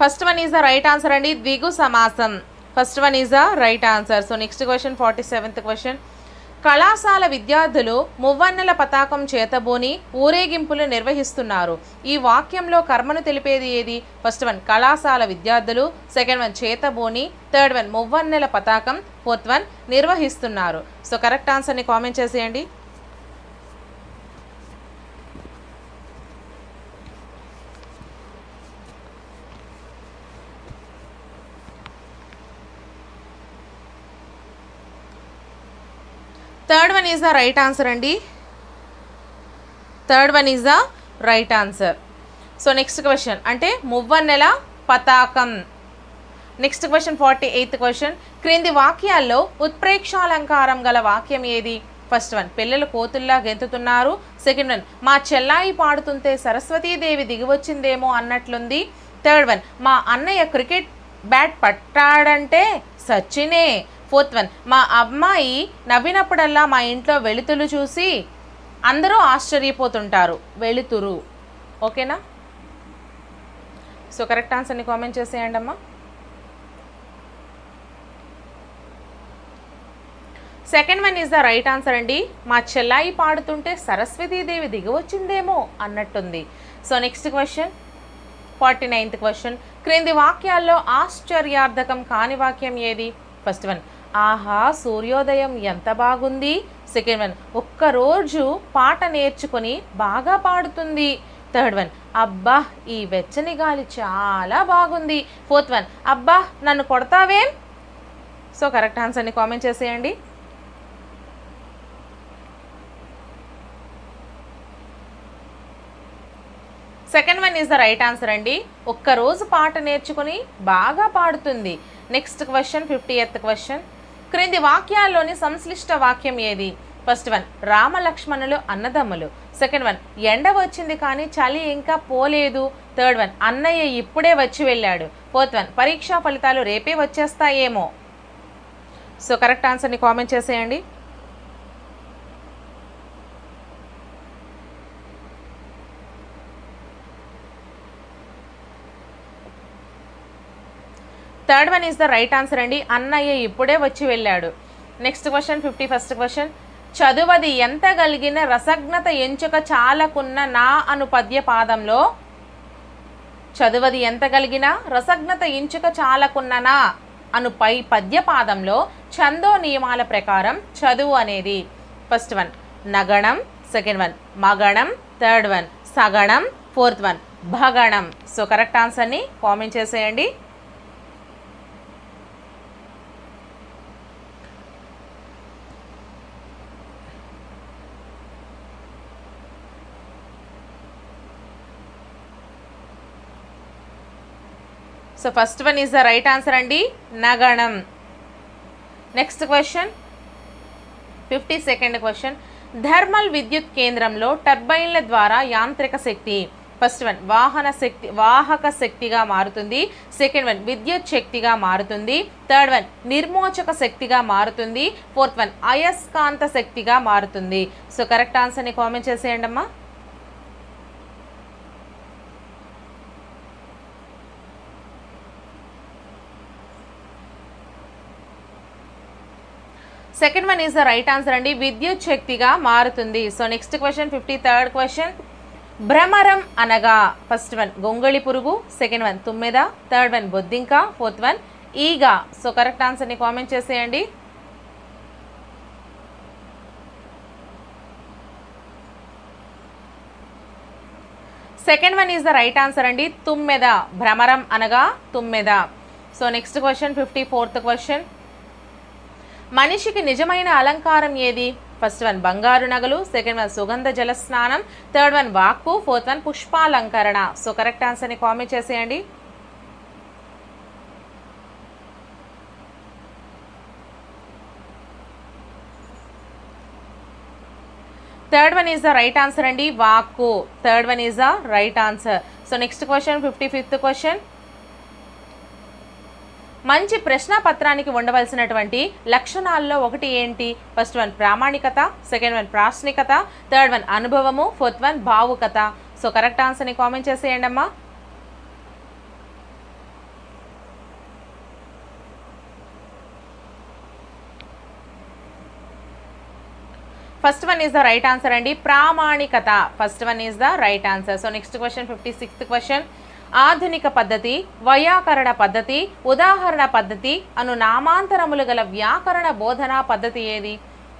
First one is the right answer అండి, ద్విగు సమాసం. First one is the right answer. So next question 47th question, కళాశాల విద్యార్థులు మువ్వన్నెల పతాకం చేతబోని ఊరేగింపులు నిర్వహిస్తున్నారు. ఈ వాక్యంలో కర్మను తెలిపేది ఏది? ఫస్ట్ వన్ కళాశాల విద్యార్థులు, సెకండ్ వన్ చేతబోని, థర్డ్ వన్ మువ్వన్నెల పతాకం, ఫోర్త్ వన్ నిర్వహిస్తున్నారు. సో కరెక్ట్ ఆన్సర్ని కామెంట్ చేసేయండి. Third one is the right answer అండి. Third one is the right answer. So next question అంటే మువ్వన్నెల పతాకం. Next question 48th question. క్రింది వాక్యాల్లో ఉత్ప్రేక్షాలంకారం గల వాక్యం ఏది? ఫస్ట్ వన్, పిల్లలు కోతుల్లా గెంతుతున్నారు. సెకండ్ వన్, మా చెల్లాయి పాడుతుంటే సరస్వతీదేవి దిగివచ్చిందేమో అన్నట్లుంది. థర్డ్ వన్, మా అన్నయ్య క్రికెట్ బ్యాట్ పట్టాడంటే సచినే. ఫోర్త్ వన్, మా అమ్మాయి నవ్వినప్పుడల్లా మా ఇంట్లో వెలుతులు చూసి అందరూ ఆశ్చర్యపోతుంటారు. వెలుతురు. ఓకేనా? సో కరెక్ట్ ఆన్సర్ని కామెంట్ చేసేయండి అమ్మా. Second one is the right answer అండి. మా చెల్లాయి పాడుతుంటే సరస్వతీదేవి దిగివచ్చిందేమో అన్నట్టుంది. So next question 49th question. క్రింది వాక్యాల్లో ఆశ్చర్యార్థకం కాని వాక్యం ఏది? ఫస్ట్ వన్, ఆహా సూర్యోదయం ఎంత బాగుంది. సెకండ్ వన్, ఒక్కరోజు పాట నేర్చుకొని బాగా పాడుతుంది. థర్డ్ వన్, అబ్బా ఈ వెచ్చని గాలి చాలా బాగుంది. ఫోర్త్ వన్, అబ్బా నన్ను కొడతావేం. సో కరెక్ట్ ఆన్సర్ని కామెంట్ చేసేయండి. Second one is the right answer అండి. ఒక్కరోజు పాట నేర్చుకుని బాగా పాడుతుంది. Next question 50th question. క్రింది వాక్యాల్లోని సంశ్లిష్ట వాక్యం ఏది? ఫస్ట్ వన్, రామలక్ష్మణులు అన్నదమ్ములు. సెకండ్ వన్, ఎండ వచ్చింది కానీ చలి ఇంకా పోలేదు. థర్డ్ వన్, అన్నయ్య ఇప్పుడే వచ్చి వెళ్ళాడు. ఫోర్త్ వన్, పరీక్షా ఫలితాలు రేపే వచ్చేస్తాయేమో. సో కరెక్ట్ ఆన్సర్ని కామెంట్ చేసేయండి. Third one is the right answer అండి. అన్నయ్య ఇప్పుడే వచ్చి వెళ్ళాడు. Next question 51st question. చదువది ఎంత కలిగిన రసజ్ఞత ఎంచుక చాలకున్న నా అను పద్య పాదంలో, చదువది ఎంత కలిగిన రసజ్ఞత ఎంచుక చాలకున్న నా అను పద్య పాదంలో ఛందో నియమాల ప్రకారం చదువు అనేది ఫస్ట్ వన్ నగణం, సెకండ్ వన్ మగణం, థర్డ్ వన్ సగణం, ఫోర్త్ వన్ భగణం. సో కరెక్ట్ ఆన్సర్ని కామెంట్ చేసేయండి. So first one is the right answer అండి, నగణం. Next question 52nd question. Thermal విద్యుత్ కేంద్రంలో టర్బైన్ల ద్వారా యాంత్రిక శక్తి ఫస్ట్ వన్ వాహక శక్తిగా మారుతుంది. సెకండ్ వన్ విద్యుత్ శక్తిగా మారుతుంది. థర్డ్ వన్ నిర్మోచక శక్తిగా మారుతుంది. ఫోర్త్ వన్ అయస్కాంత శక్తిగా మారుతుంది. సో కరెక్ట్ ఆన్సర్ని కామెంట్ చేసేయండి అమ్మా. Second one is the right answer అండి, విద్యుత్ శక్తిగా మారుతుంది. So next question 53rd question. భ్రమరం అనగా ఫస్ట్ వన్ గొంగళి పురుగు, సెకండ్ వన్ తుమ్మెద, థర్డ్ వన్ బొద్దింక, ఫోర్త్ వన్ ఈగ. సో కరెక్ట్ ఆన్సర్ని కామెంట్ చేసేయండి. Second one is the right answer అండి, తుమ్మెద. భ్రమరం అనగా తుమ్మెద. So next question 54th question. మనిషికి నిజమైన అలంకారం ఏది? ఫస్ట్ వన్ బంగారు నగలు, సెకండ్ వన్ సుగంధ జల స్నానం, థర్డ్ వన్ వాక్కు, ఫోర్త్ వన్ పుష్పాలంకరణ. సో కరెక్ట్ ఆన్సర్ని కామెంట్ చేసేయండి. Third one is the right answer అండి, వాక్కు. Third one is the right answer. So next question 55th question. మంచి ప్రశ్న పత్రానికి ఉండవలసినటువంటి లక్షణాల్లో ఒకటి ఏంటి? ఫస్ట్ వన్ ప్రామాణికత, సెకండ్ వన్ ప్రాశ్నికత, థర్డ్ వన్ అనుభవము, ఫోర్త్ వన్ భావుకత. సో కరెక్ట్ ఆన్సర్ని కామెంట్ చేసేయండి అమ్మా. First one is the right answer అండి, ప్రామాణికత. First one is the right answer. So next question 56th question. ఆధునిక పద్ధతి, వైయాకరణ పద్ధతి, ఉదాహరణ పద్ధతి అను నామాంతరములు గల వ్యాకరణ బోధనా పద్ధతి ఏది?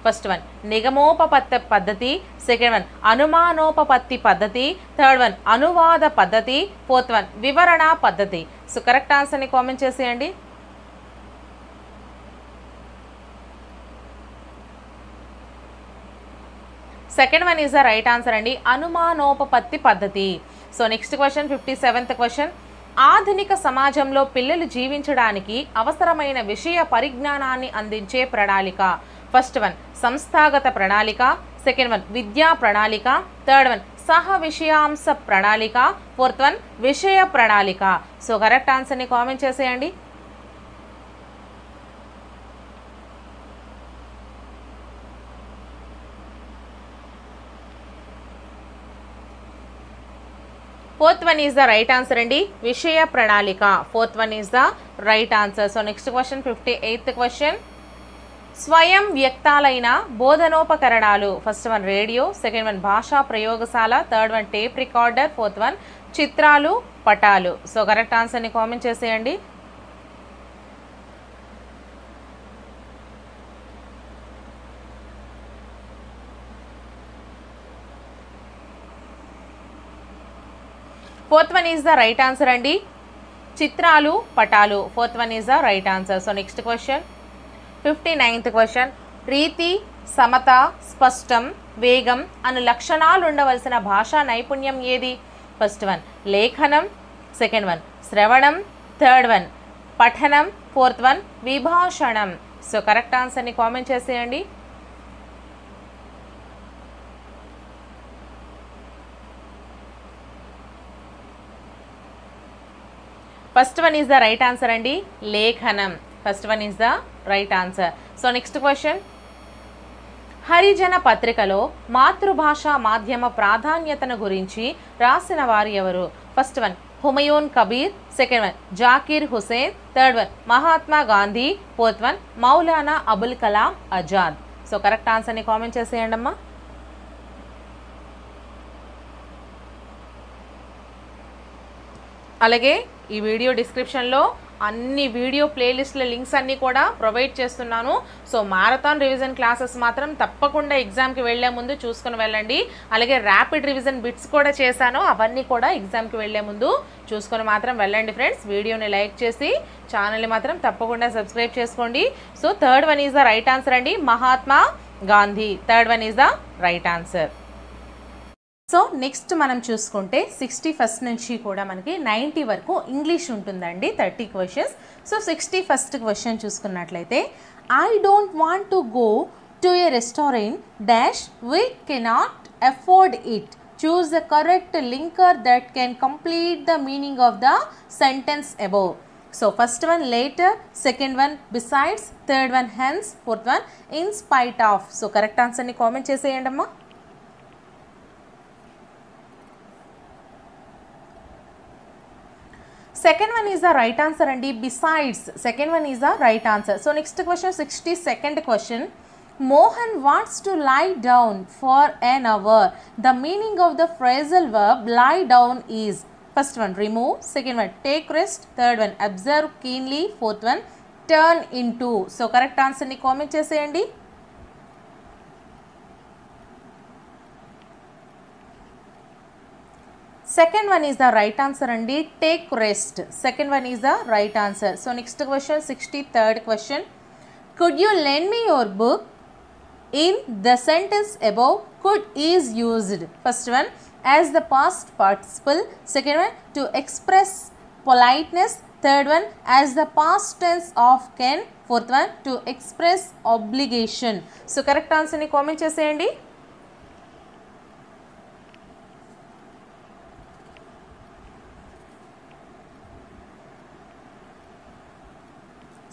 ఫస్ట్ వన్ నిగమోపపత్తి పద్ధతి, సెకండ్ వన్ అనుమానోపపత్తి పద్ధతి, థర్డ్ వన్ అనువాద పద్ధతి, ఫోర్త్ వన్ వివరణ పద్ధతి. సో కరెక్ట్ ఆన్సర్ని కామెంట్ చేసేయండి. Second one is the right answer అండి, అనుమానోపపత్తి పద్ధతి. So next question 57th question, ఆధునిక సమాజంలో పిల్లలు జీవించడానికి అవసరమైన విషయ పరిజ్ఞానాన్ని అందించే ప్రణాళిక. ఫస్ట్ వన్ సంస్థాగత ప్రణాళిక, సెకండ్ వన్ విద్యా ప్రణాళిక, థర్డ్ వన్ సహ విషయాంశ ప్రణాళిక, ఫోర్త్ వన్ విషయ ప్రణాళిక. సో కరెక్ట్ ఆన్సర్ని కామెంట్ చేసేయండి. Fourth one is the right answer అండి, విషయ ప్రణాళిక. Fourth one is the right answer. So next question 58th question, స్వయం వ్యక్తాలైన బోధనోపకరణాలు. First one radio, second one భాషా ప్రయోగశాల, third one tape recorder, fourth one చిత్రాలు పటాలు. సో కరెక్ట్ ఆన్సర్ని కామెంట్ చేసేయండి. Fourth one is the right answer అండి, చిత్రాలు పటాలు. Fourth one is the right answer. So next question 59th question, రీతి, సమత, స్పష్టం, వేగం అను లక్షణాలు ఉండవలసిన భాషా నైపుణ్యం ఏది? ఫస్ట్ వన్ లేఖనం, సెకండ్ వన్ శ్రవణం, థర్డ్ వన్ పఠనం, ఫోర్త్ వన్ విభాషణం. సో కరెక్ట్ ఆన్సర్ని కామెంట్ చేసేయండి. First one is the right answer అండి, లేఖనం. First one is the right answer. So next question, హరిజన పత్రికలో మాతృభాష మాధ్యమ ప్రాధాన్యతను గురించి రాసిన వారు ఎవరు? First one Humayun Kabir, second one Zakir Hussain, third one Mahatma Gandhi, fourth one Maulana Abul Kalam Azad. So correct ఆన్సర్ని కామెంట్ చేసేయండి అమ్మా. అలాగే ఈ వీడియో డిస్క్రిప్షన్లో అన్ని వీడియో ప్లేలిస్ట్ల లింక్స్ అన్నీ కూడా ప్రొవైడ్ చేస్తున్నాను. సో మారథాన్ రివిజన్ క్లాసెస్ మాత్రం తప్పకుండా ఎగ్జామ్కి వెళ్లే ముందు చూసుకుని వెళ్ళండి. అలాగే ర్యాపిడ్ రివిజన్ బిట్స్ కూడా చేశాను, అవన్నీ కూడా ఎగ్జామ్కి వెళ్లే ముందు చూసుకొని మాత్రం వెళ్ళండి ఫ్రెండ్స్. వీడియోని లైక్ చేసి ఛానల్ని మాత్రం తప్పకుండా సబ్స్క్రైబ్ చేసుకోండి. So third one is the right answer అండి, Mahatma Gandhi. Third one is the right answer. So next మనం చూసుకుంటే 61st నుంచి కూడా మనకి 90 వరకు ఇంగ్లీష్ ఉంటుందండి, 30 క్వశ్చన్స్. సో 61st క్వశ్చన్ చూసుకున్నట్లయితే, I don't want to go to a restaurant dash we cannot afford it. Choose the correct linker that can complete the meaning of the sentence above. So first one later, second one besides, third one hence, fourth one in spite of. So correct ఆన్సర్ని comment చేసేయండి అమ్మా. Second one is the right answer and besides. Second one is the right answer. So next question, 62nd question. Mohan wants to lie down for an hour. The meaning of the phrasal verb lie down is, first one remove, second one take rest, third one observe keenly, fourth one turn into. So correct answer ni comment cheseyandi. Second one is the right answer and take rest. Second one is the right answer. So next question, 63rd question. Could you lend me your book? In the sentence above, could is used. First one as the past participle, second one to express politeness, third one as the past tense of can, fourth one to express obligation. So correct answer ni comment cheseyandi.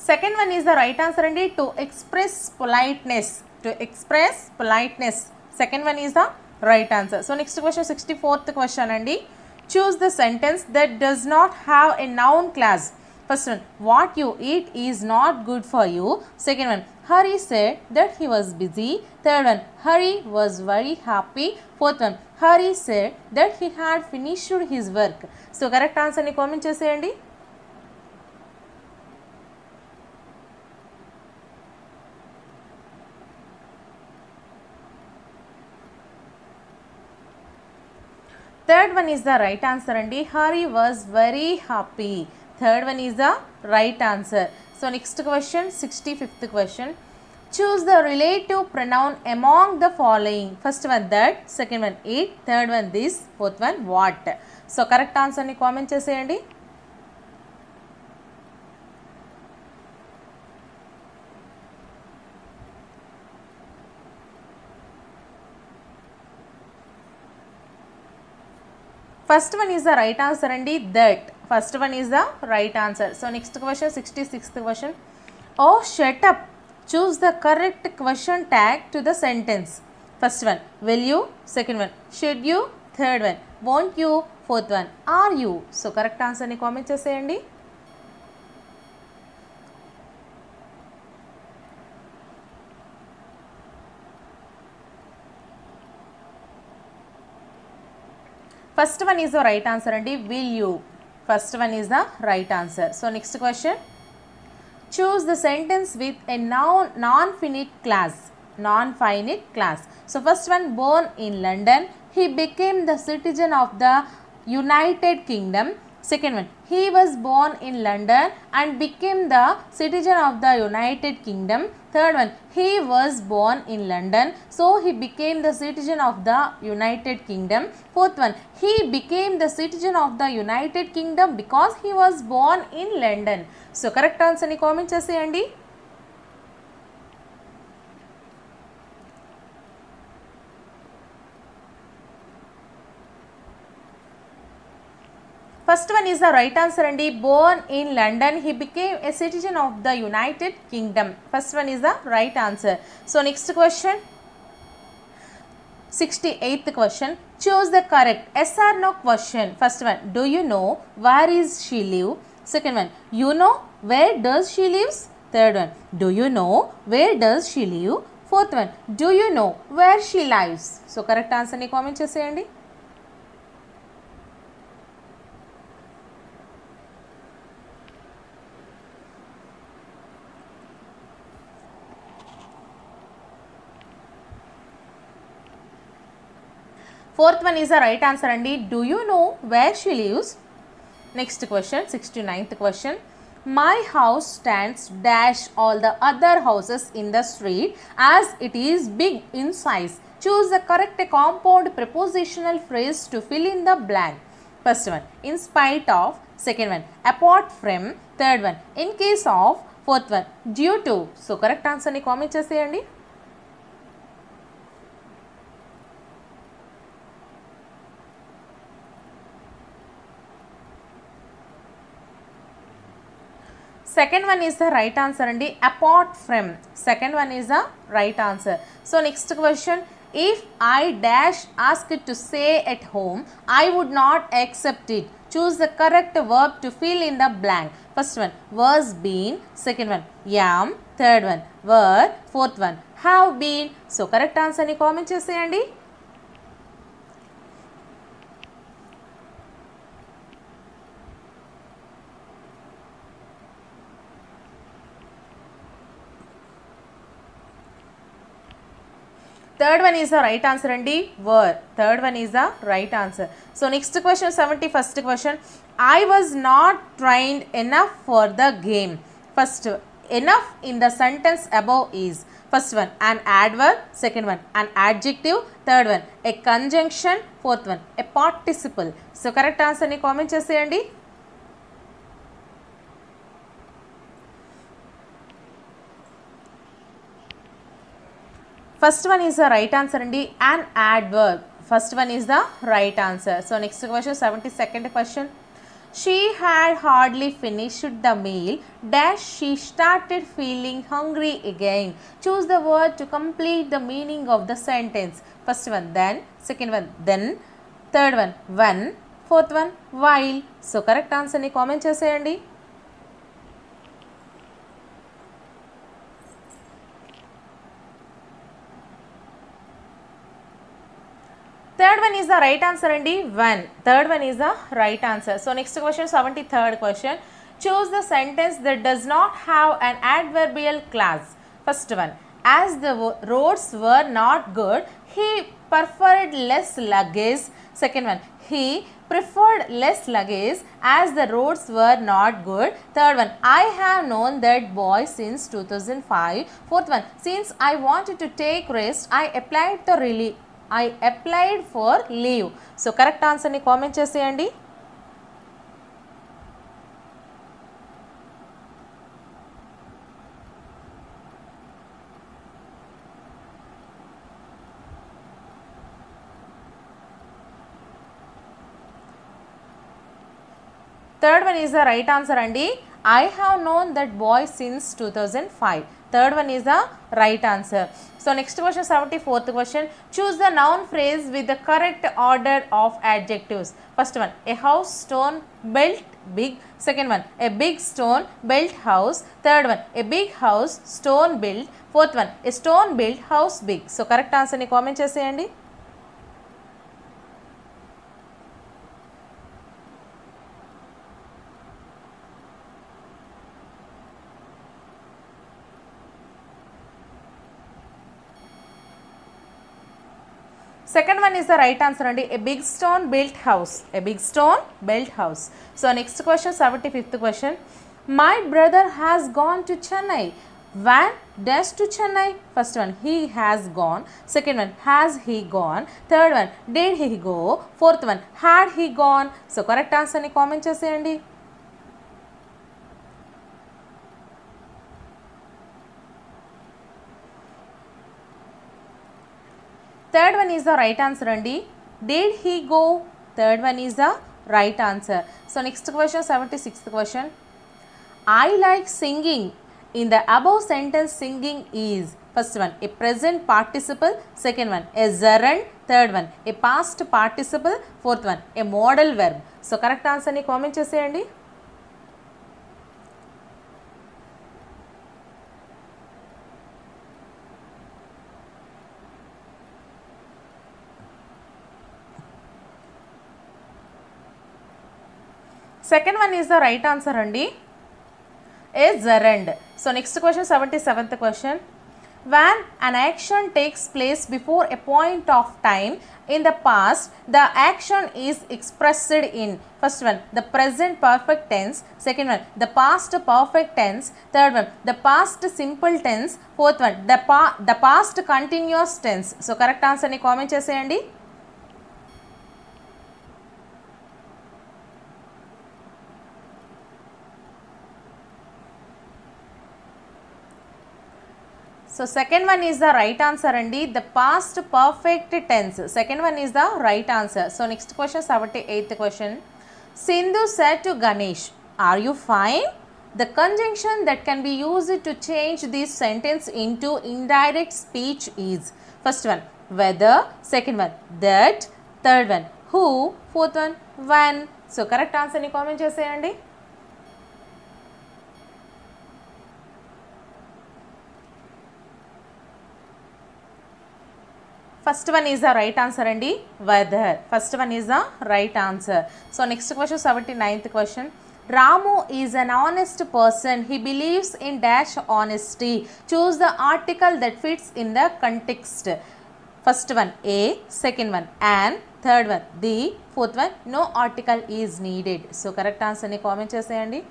Second one is the right answer and to express politeness. To express politeness. Second one is the right answer. So next question, 64th question and choose the sentence that does not have a noun clause. First one, what you eat is not good for you. Second one, Hari said that he was busy. Third one, Hari was very happy. Fourth one, Hari said that he had finished his work. So correct answer ni comment cheseyandi. Third one is the right answer and Hari was very happy. Third one is the right answer. So next question, 65th question. Choose the relative pronoun among the following. First one that, second one it, third one this, fourth one what. So correct answer ni comment cheseyandi. First one is the right answer andi, that. First one is the right answer. So next question, 66th question. Oh, shut up. Choose the correct question tag to the sentence. First one, will you? Second one, should you? Third one, won't you? Fourth one, are you? So correct answer ni comment cheseyandi. First one is the right answer andi, will you. First one is the right answer. So next question. Choose the sentence with a non-finite class. Non-finite class. So first one, born in London, he became the citizen of the United Kingdom. Second one, he was born in London and became the citizen of the United Kingdom. Third one, he was born in London, so he became the citizen of the United Kingdom. Fourth one, he became the citizen of the United Kingdom because he was born in London. So correct answer ni comment cheseyandi. First one is the right answer andi, born in London, he became a citizen of the United Kingdom. First one is the right answer. So next question, 68th question. Choose the correct yes or no question. First one, do you know where is she live? Second one, you know where does she lives? Third one, do you know where does she live? Fourth one, do you know where she lives? So correct answer ni comment cheseyandi. Fourth one is the right answer andi, do you know where she lives? Next question, 69th question. My house stands dash all the other houses in the street as it is big in size. Choose the correct compound prepositional phrase to fill in the blank. First one, in spite of. Second one, apart from. Third one, in case of. Fourth one, due to. So correct answer ni comment cheseyandi. Second one is the right answer andi, apart from. Second one is the right answer. So next question, if I dash asked to stay at home, I would not accept it. Choose the correct verb to fill in the blank. First one, was been. Second one, am. Third one, were. Fourth one, have been. So correct answer ni comment cheseyandi. Third one is the right answer andi, were. Third one is the right answer. So next question, 71st question. I was not trained enough for the game. First, enough in the sentence above is. First one, an adverb. Second one, an adjective. Third one, a conjunction. Fourth one, a participle. So correct answer ni comment cheseyandi. First one is the right answer andi, an adverb. First one is the right answer. So next question, 72nd question. She had hardly finished the meal dash she started feeling hungry again. Choose the word to complete the meaning of the sentence. First one, then. Second one, then. Third one, when. Fourth one, while. So correct answer ni comment cheseyandi. Third one is the right answer andi, when. Third one is the right answer. So next question, 73rd question. Choose the sentence that does not have an adverbial clause. First one, as the roads were not good, he preferred less luggage. Second one, he preferred less luggage as the roads were not good. Third one, I have known that boy since 2005. Fourth one, since I wanted to take rest, I applied for leave. So correct answer ni comment చేసేయండి. Third one is the right answer andi. I have known that boy since 2005. Third one is the right answer. So next question, 74th question. Choose the noun phrase with the correct order of adjectives. First one, a house stone built big. Second one, a big stone built house. Third one, a big house stone built. Fourth one, a stone built house big. So correct answer ni comment చేసేయండి. Second one is the right answer andi. A big stone built house. A big stone built house. So next question, 75th question. My brother has gone to Chennai. When dash to Chennai? First one, he has gone. Second one, has he gone? Third one, did he go? Fourth one, had he gone? So correct answer ni comment చేసేయండి. Third one is the right answer andi. Did he go? Third one is the right answer. So next question, 76th question. I like singing. In the above sentence, singing is, first one, a present participle. Second one, a gerund. Third one, a past participle. Fourth one, a modal verb. So correct answer ni comment చేసేయండి. Second one is the right answer andi. A gerund. So next question, 77th question. When an action takes place before a point of time in the past, the action is expressed in, first one, the present perfect tense. Second one, the past perfect tense. Third one, the past simple tense. Fourth one, the past continuous tense. So correct answer ni comment చేసేయండి. So second one is the right answer andi. The past perfect tense. Second one is the right answer. So next question, 78th question. Sindhu said to Ganesh, are you fine? The conjunction that can be used to change this sentence into indirect speech is, first one, whether. Second one, that. Third one, who. Fourth one, when. So correct answer ni comment చేసేయండి. First one is the right answer andi. Whether. First one is the right answer. So next question, 79th question. Ramu is an honest person. He believes in dash honesty. Choose the article that fits in the context. First one, a. Second one, an. Third one, the. Fourth one, no article is needed. So correct answer ni comment చేసేయండి.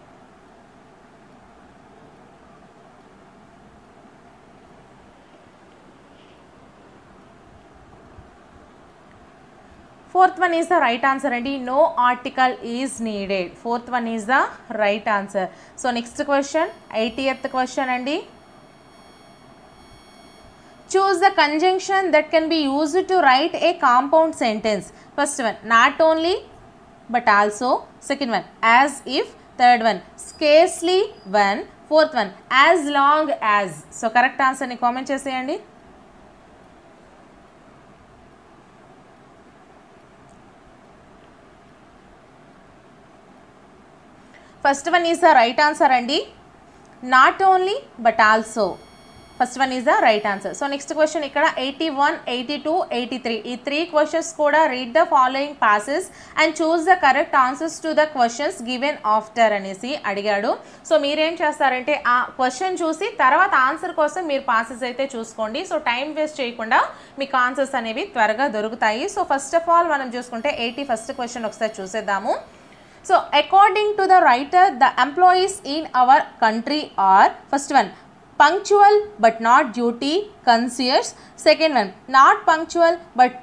Fourth one is the right answer andi. No article is needed. Fourth one is the right answer. So next question, 80th question andi. Choose the conjunction that can be used to write a compound sentence. First one, not only but also. Second one, as if. Third one, scarcely when. Fourth one, as long as. So correct answer ni comment చేసేయండి. First one is the right answer andi. Not only but also. First one is the right answer. So next question ఇక్కడ 81, 82, 83 ఈ 3 questions కూడా read the following passes and choose the correct answers to the questions given after అనేసి అడిగాడు. So మీరేం చేస్తారంటే ఆ question చూసి తర్వాత ఆన్సర్ కోసం మీరు పాసెస్ అయితే చూసుకోండి. సో టైం వేస్ట్ చేయకుండా మీకు ఆన్సర్స్ అనేవి త్వరగా దొరుకుతాయి. సో ఫస్ట్ ఆఫ్ ఆల్ మనం చూసుకుంటే 81st క్వశ్చన్ ఒకసారి చూసేద్దాము. So according to the writer the employees in our country are first one punctual but not duty conscious, second one not punctual but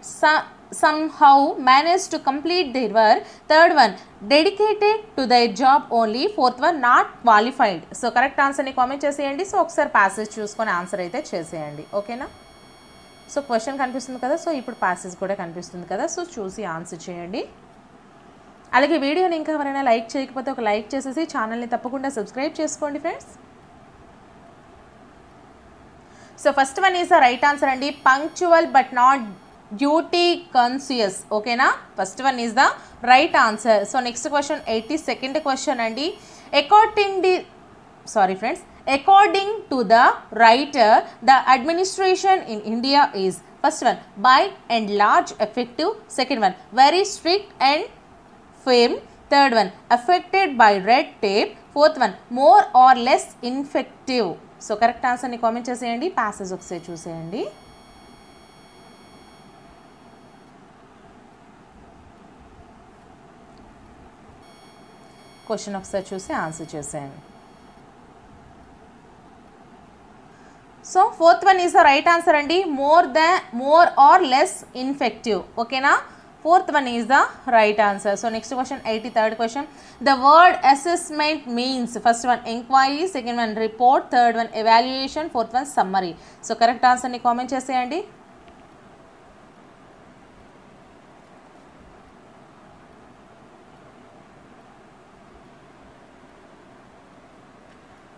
somehow manage to complete their work, third one dedicated to their job only, fourth one not qualified. So correct ఆన్సర్ని comment చేసేయండి. So ఒకసారి passage చూసుకొని answer అయితే చేసేయండి. ఓకేనా? So question కనిపిస్తుంది కదా, so ఇప్పుడు ప్యాసేజ్ కూడా కనిపిస్తుంది కదా, సో చూసి ఆన్సర్ చేయండి. అలాగే వీడియోని ఇంకా ఎవరైనా లైక్ చేయకపోతే ఒక లైక్ చేసేసి ఛానల్ని తప్పకుండా సబ్స్క్రైబ్ చేసుకోండి friends. So first one is the right answer అండి, punctual but not duty conscious. ఓకేనా? First one is the right answer. So next question 82nd question అండి. According to the writer the administration in India is first one by and large effective, second one very strict and fame, third one affected by red tape, fourth one more or less infective. So correct ఆన్సర్ని comment చేసేయండి. Passage ఒకసారి చూసేయండి. Question ఒకసారి చూసి answer చేసేయండి. So fourth one is the right answer అండి, more or less infective. ఓకేనా? Fourth one is the right answer. So next question 83rd question. The word assessment means first one inquiry, second one report, third one evaluation, fourth one summary. So correct answer ni comment cheseyandi.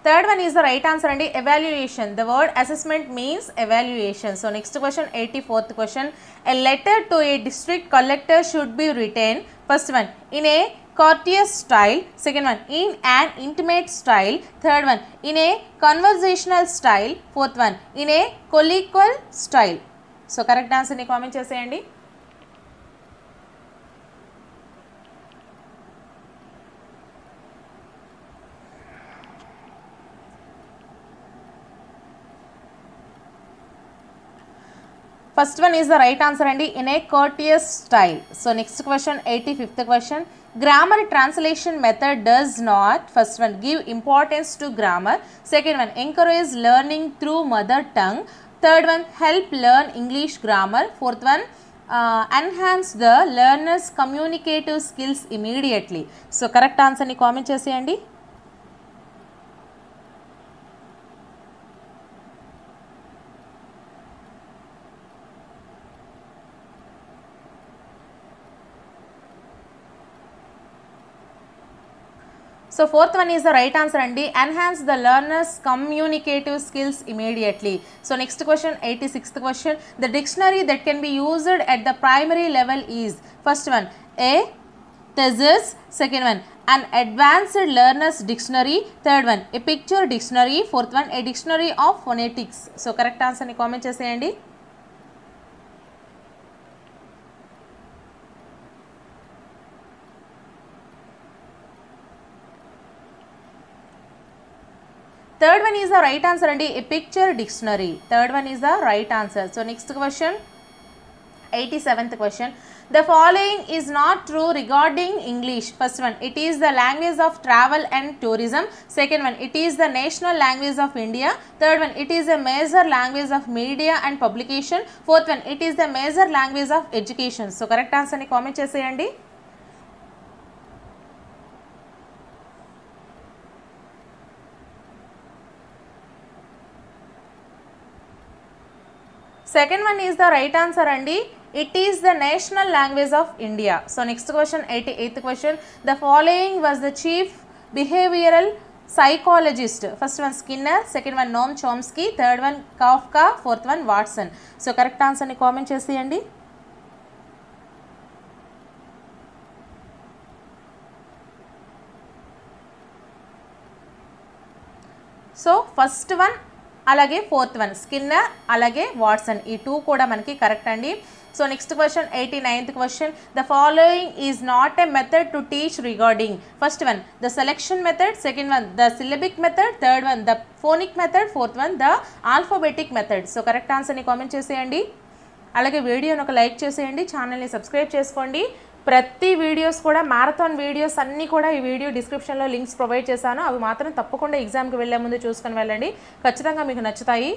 Third one is the right answer and evaluation. The word assessment means evaluation. So next question 84th question. A letter to a district collector should be written first one in a courteous style, second one in an intimate style, third one in a conversational style, fourth one in a colloquial style. So correct answer ni comment cheseyandi. First one is the right answer and in a courteous style. So next question 85th question. Grammar translation method does not first one give importance to grammar, second one encourage learning through mother tongue, third one help learn English grammar, fourth one enhance the learner's communicative skills immediately. So correct answer ni comment cheseyandi. So fourth one is the right answer and enhance the learner's communicative skills immediately. So next question 86th question. The dictionary that can be used at the primary level is first one a thesis, second one an advanced learner's dictionary, third one a picture dictionary, fourth one a dictionary of phonetics. So correct answer ni comment cheseyandi. Third one is the right answer and a picture dictionary. Third one is the right answer. So next question 87th question. The following is not true regarding English. First one, it is the language of travel and tourism. Second one, it is the national language of India. Third one, it is a major language of media and publication. Fourth one, it is the major language of education. So correct answer ni comment cheseyandi. Second one is the right answer and it is the national language of India. So next question 88th question. The following was the chief behavioral psychologist. First one Skinner, second one Noam Chomsky, third one Kafka, fourth one Watson. So correct answer ni comment cheseyandi. So first one అలాగే fourth one Skinner, అలాగే Watson. ఈ 2 కూడా మనకి correct అండి. So next question 89th question. The following is not a method to teach regarding. First one the selection method, second one the syllabic method, third one the phonic method, fourth one the alphabetic method. So correct ఆన్సర్ని comment చేసేయండి. అలాగే వీడియోని ఒక like చేసేయండి, ఛానల్ని subscribe చేసుకోండి. ప్రతి videos కూడా మ్యారథాన్ వీడియోస్ అన్నీ కూడా ఈ వీడియో డిస్క్రిప్షన్లో లింక్స్ ప్రొవైడ్ చేశాను. అవి మాత్రం తప్పకుండా ఎగ్జామ్కి వెళ్ళే ముందు చూసుకొని వెళ్ళండి, ఖచ్చితంగా మీకు నచ్చుతాయి.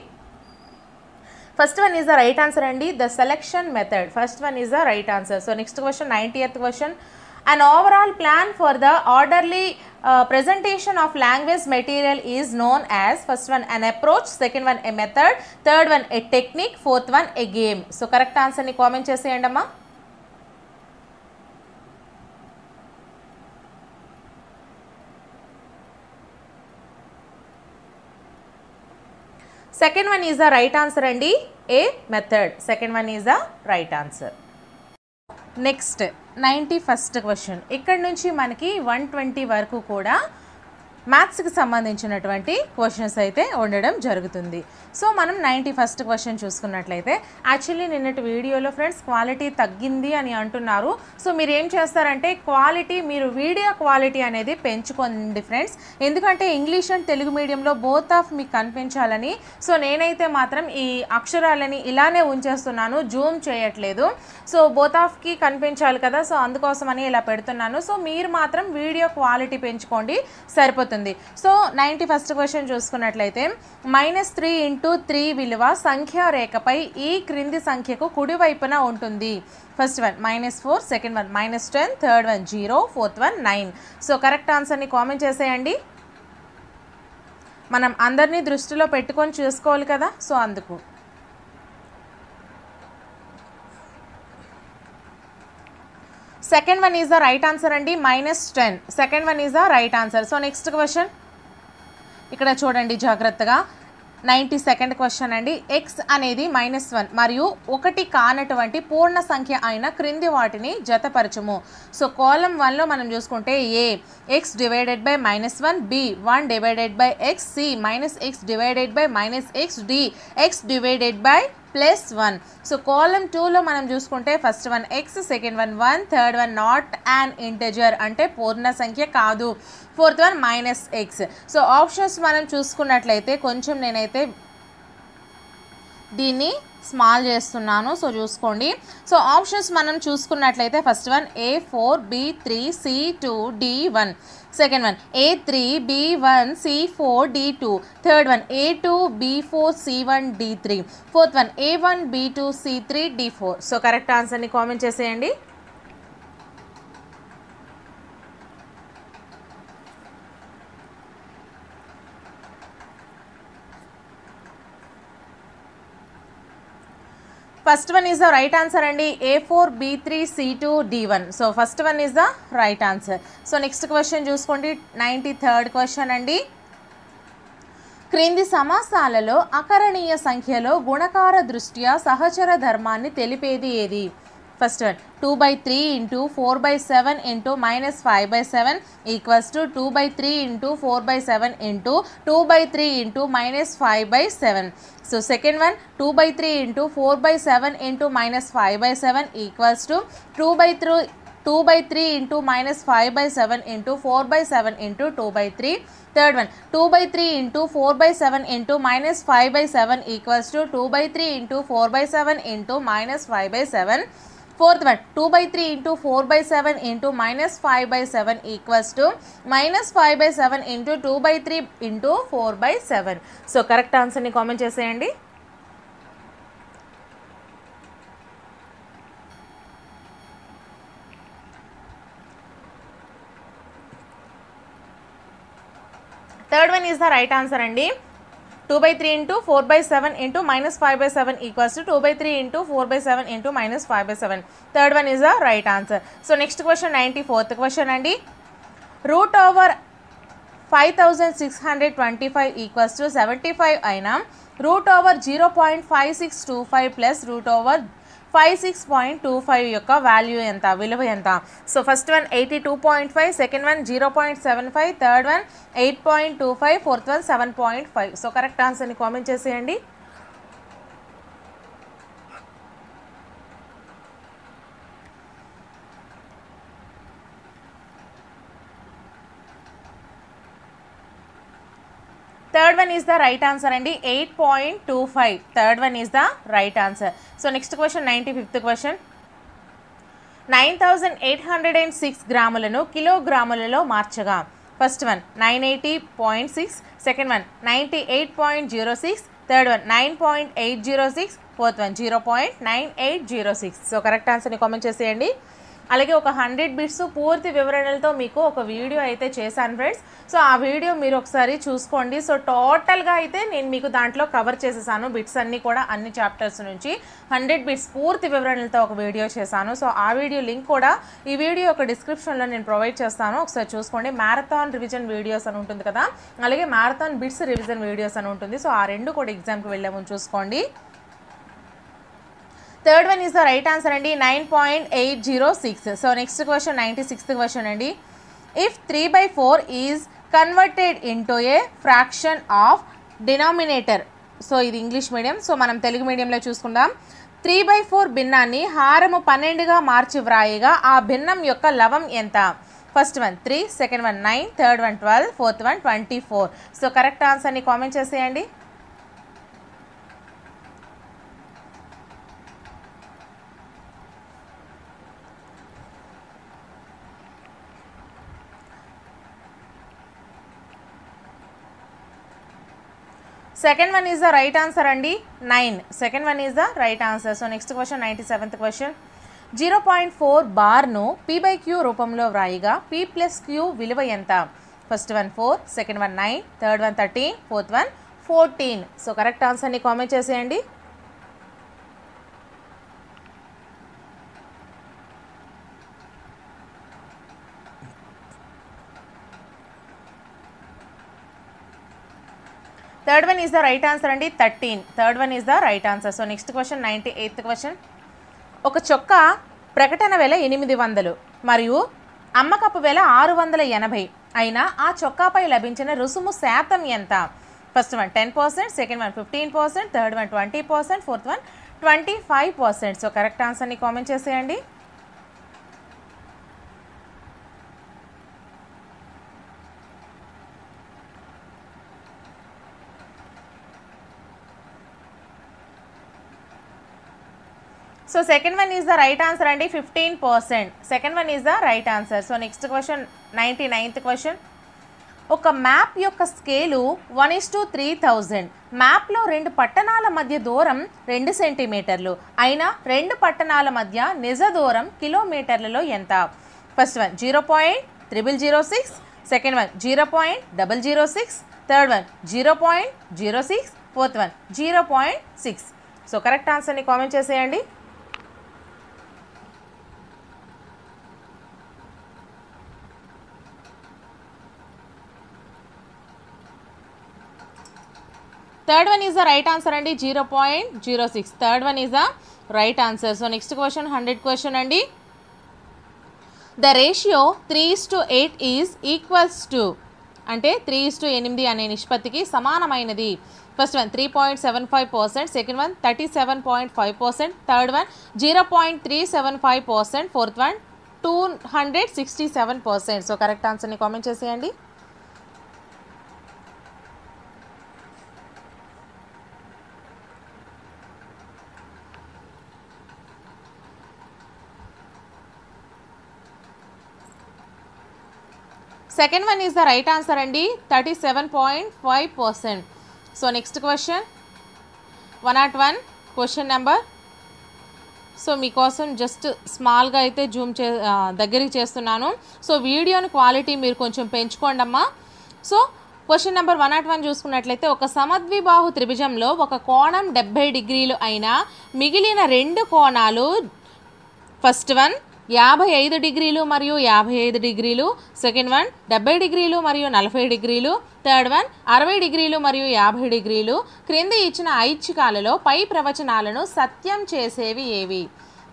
First one is the right answer అండి, the selection method. First one is the right answer. So next question 90th question. An overall plan for the orderly presentation of language material is known as, first one an approach, second one a method, third one a technique, fourth one a game. So correct answer ni comment cheseyandi amma. Second one is the right answer andi, a method. Second one is the right answer. Next 91st question. ఇక్కడ నుంచి మనకి 120 వరకు కూడా మ్యాథ్స్కి సంబంధించినటువంటి questions అయితే ఉండడం జరుగుతుంది. So మనం 91st క్వశ్చన్ చూసుకున్నట్లయితే, యాక్చువల్లీ నిన్నటి వీడియోలో ఫ్రెండ్స్ క్వాలిటీ తగ్గింది అని అంటున్నారు. సో మీరు ఏం చేస్తారంటే క్వాలిటీ, మీరు వీడియో క్వాలిటీ అనేది పెంచుకోండి ఫ్రెండ్స్. ఎందుకంటే ఇంగ్లీష్ అండ్ తెలుగు మీడియంలో బోత్ ఆఫ్ మీకు కనిపించాలని. సో నేనైతే మాత్రం ఈ అక్షరాలని ఇలానే ఉంచేస్తున్నాను, జూమ్ చేయట్లేదు. సో బోత్ ఆఫ్కి కనిపించాలి కదా, సో అందుకోసమని ఇలా పెడుతున్నాను. సో మీరు మాత్రం వీడియో క్వాలిటీ పెంచుకోండి, సరిపోతుంది. సో 91st క్వశ్చన్ చూసుకున్నట్లయితే, -3 × 3 విలువ సంఖ్యా రేఖపై ఈ క్రింది సంఖ్యకు కుడివైపున ఉంటుంది. First one -4, second one -10, third one 0, fourth one 9. So correct ఆన్సర్ని కామెంట్ చేసేయండి. మనం అందరినీ దృష్టిలో పెట్టుకొని చూసుకోవాలి కదా, సో అందుకు. Second one is the right answer అండి, -10. Second one is the right answer. So next question ఇక్కడ చూడండి జాగ్రత్తగా. 92nd క్వశ్చన్ అండి. ఎక్స్ అనేది -1 మరియు 1 కానటువంటి పూర్ణ సంఖ్య అయిన క్రింది వాటిని జతపరచుము. సో కాలం 1లో మనం చూసుకుంటే A x divided by -1, b 1 divided by x, c -x divided by -x, d x divided by +1. So కాలం 2లో మనం చూసుకుంటే first one x, second one 1, third one not an integer అంటే పూర్ణ సంఖ్య కాదు, fourth one -x. So options మనం చూసుకున్నట్లయితే కొంచెం నేనైతే దీన్ని స్మాల్ చేస్తున్నాను, సో చూసుకోండి. సో ఆప్షన్స్ మనం చూసుకున్నట్లయితే first one A4, B3, C2, D1, second one A3, B1, C4, D2, third one A2, B4, C1, D3, fourth one A1, B2, C3, D4. So correct ఆన్సర్ని కామెంట్ చేసేయండి. First one is the right answer అండి, A4, B3, C2, D1. So first one is the right answer. So next question చూసుకోండి. 93rd question అండి. క్రింది సమాసాలలో అకరణీయ సంఖ్యలో గుణకార దృష్ట్యా సహచర ధర్మాన్ని తెలిపేది ఏది? First one 2/3 × 4/7 × -5/7 equals to 2/3 × 4/7 × 2/3 × -5/7. So second one 2/3 × 4/7 × -5/7 equals to 2/3 × -5/7 × 4/7 × 2/3. Third one 2/3 × 4/7 × -5/7 equals to 2/3 × 4/7 × -5/7. Fourth one 2/3 × 4/7 × -5/7 equals to -5/7 × 2/3 × 4/7. So correct ఆన్సర్ని comment చేసేయండి. Third one is the right answer అండి. 2/3 × 4/7 × -5/7 equals to 2/3 × 4/7 × -5/7. Third one is the right answer. So next question 94th question అండి. √5,625 equals to 75 అయినా √0.5625 plus 56.25 యొక్క value ఎంత, విలువ ఎంత? So first one 82.5, second one 0.75, third one 8.25, fourth one 7.5. So correct ఆన్సర్ని comment చేసేయండి. Third one is the right answer అండి. 8.25. Third one is the right answer. So next question 95th question. 9806 గ్రాములను కిలోగ్రాములలో మార్చగా first one 980.6, second one 98.06, third one 9.806, fourth one 0.9806. So correct ఆన్సర్ని comment చేసేయండి. అలాగే ఒక 100 బిట్స్ పూర్తి వివరణలతో మీకు ఒక వీడియో అయితే చేశాను ఫ్రెండ్స్. సో ఆ వీడియో మీరు ఒకసారి చూసుకోండి. సో టోటల్గా అయితే నేను మీకు దాంట్లో కవర్ చేసేసాను బిట్స్ అన్నీ కూడా, అన్ని చాప్టర్స్ నుంచి 100 బిట్స్ పూర్తి వివరణలతో ఒక వీడియో చేశాను. సో ఆ వీడియో లింక్ కూడా ఈ వీడియో యొక్క డిస్క్రిప్షన్లో నేను ప్రొవైడ్ చేస్తాను, ఒకసారి చూసుకోండి. మ్యారథాన్ రివిజన్ వీడియోస్ అని ఉంటుంది కదా, అలాగే మ్యారథాన్ బిట్స్ రివిజన్ వీడియోస్ అని ఉంటుంది. సో ఆ రెండు కూడా ఎగ్జామ్కి వెళ్ళే ముందు చూసుకోండి. Third one is the right answer అండి. 9.806. So next question 96th question అండి. If 3/4 is converted into a fraction of denominator. So ఇది ఇంగ్లీష్ మీడియం, సో మనం తెలుగు మీడియంలో చూసుకుందాం. 3/4 భిన్నాన్ని హారము 12గా మార్చి వ్రాయగా ఆ భిన్నం యొక్క లవం ఎంత? First one 3, second one 9, third one 12, fourth one 24. So correct ఆన్సర్ని కామెంట్ చేసేయండి. Second one is the right answer అండి. 9. Second one is the right answer. So next question 97th question. 0.4 బార్ను P/Q రూపంలో వ్రాయిగా P+Q విలువ ఎంత? First one 4, second one 9, third one 13, fourth one 14. So correct ఆన్సర్ని comment చేసేయండి. Third one is the right answer అండి. 13. Third one is the right answer. So next question 98th question. ఒక చొక్కా ప్రకటన వెల 800 మరియు అమ్మకపు వెల 680 అయినా ఆ చొక్కాపై లభించిన రుసుము శాతం ఎంత? First one 10%, second one 15%, third one 20%, fourth one 25%. So correct ఆన్సర్ని కామెంట్ చేసేయండి. So second one is the right answer అండి. 15%. Second one is the right answer. So next question 99th question. ఒక మ్యాప్ యొక్క స్కేలు 1:3000. మ్యాప్లో 2 పట్టణాల మధ్య దూరం 2 సెంటీమీటర్లు అయినా 2 పట్టణాల మధ్య నిజ దూరం కిలోమీటర్లలో ఎంత? First one 0.006, second one 0.006, third one 0.06, fourth one 0.6. So correct ఆన్సర్ని కామెంట్ చేసేయండి. Third one is the right answer అండి. 0.06. Third one is the right answer. So next question 100 question అండి. The ratio 3:8 is equals to అంటే 3:8 అనే నిష్పత్తికి సమానమైనది. First one 3.75%, second one 37.5%, third one 0.375%, fourth one 267%. So correct ఆన్సర్ని comment చేసేయండి. Second one is the right answer అండి. 37.5%. So next question 101 question number. So మీకోసం just స్మాల్గా అయితే జూమ్ దగ్గరికి చేస్తున్నాను. సో వీడియోని క్వాలిటీ మీరు కొంచెం పెంచుకోండి అమ్మా. సో క్వశ్చన్ నెంబర్ 101 చూసుకున్నట్లయితే ఒక సమద్విబాహు త్రిభుజంలో ఒక కోణం 70 డిగ్రీలు అయినా మిగిలిన 2 కోణాలు ఫస్ట్ వన్ 55 డిగ్రీలు మరియు 55 డిగ్రీలు, సెకండ్ వన్ 70 డిగ్రీలు మరియు 40 డిగ్రీలు, థర్డ్ వన్ 60 డిగ్రీలు మరియు 50 డిగ్రీలు క్రింది ఇచ్చిన ఐచ్ఛికాలలో పై ప్రవచనాలను సత్యం చేసేవి ఏవి?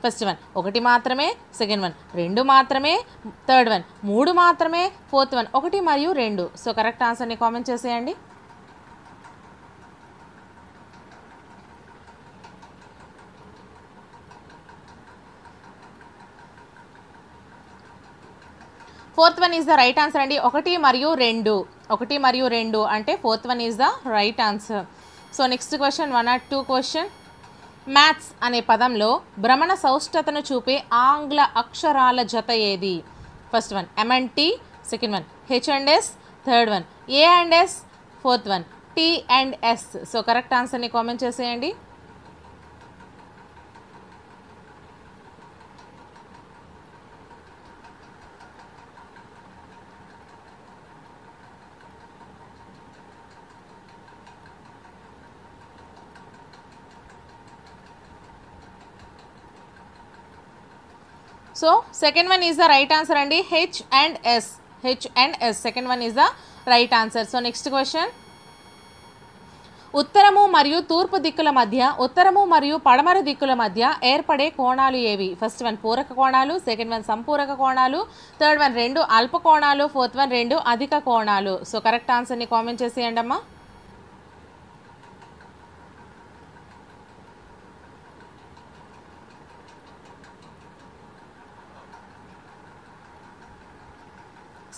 ఫస్ట్ వన్ 1 మాత్రమే, సెకండ్ వన్ 2 మాత్రమే, థర్డ్ వన్ 3 మాత్రమే, ఫోర్త్ వన్ 1 మరియు 2. సో కరెక్ట్ ఆన్సర్ని కామెంట్ చేసేయండి. Fourth one is the right answer అండి. 1 మరియు 2 అంటే fourth one is the right answer. So next question 102 question. Maths అనే పదంలో భ్రమణ సౌష్టతను చూపే ఆంగ్ల అక్షరాల జత ఏది? First one M&T, second one H&S, third one A&S, fourth one T&S. So correct ఆన్సర్ని కామెంట్ చేసేయండి. So second one is the right answer అండి. H&S. Second one is the right answer. So next question. ఉత్తరము మరియు తూర్పు దిక్కుల మధ్య, ఉత్తరము మరియు పడమర దిక్కుల మధ్య ఏర్పడే కోణాలు ఏవి? ఫస్ట్ వన్ పూరక కోణాలు, సెకండ్ వన్ సంపూరక కోణాలు, థర్డ్ వన్ 2 అల్ప కోణాలు, ఫోర్త్ వన్ 2 అధిక కోణాలు. సో కరెక్ట్ ఆన్సర్ని కామెంట్ చేసేయండి అమ్మా.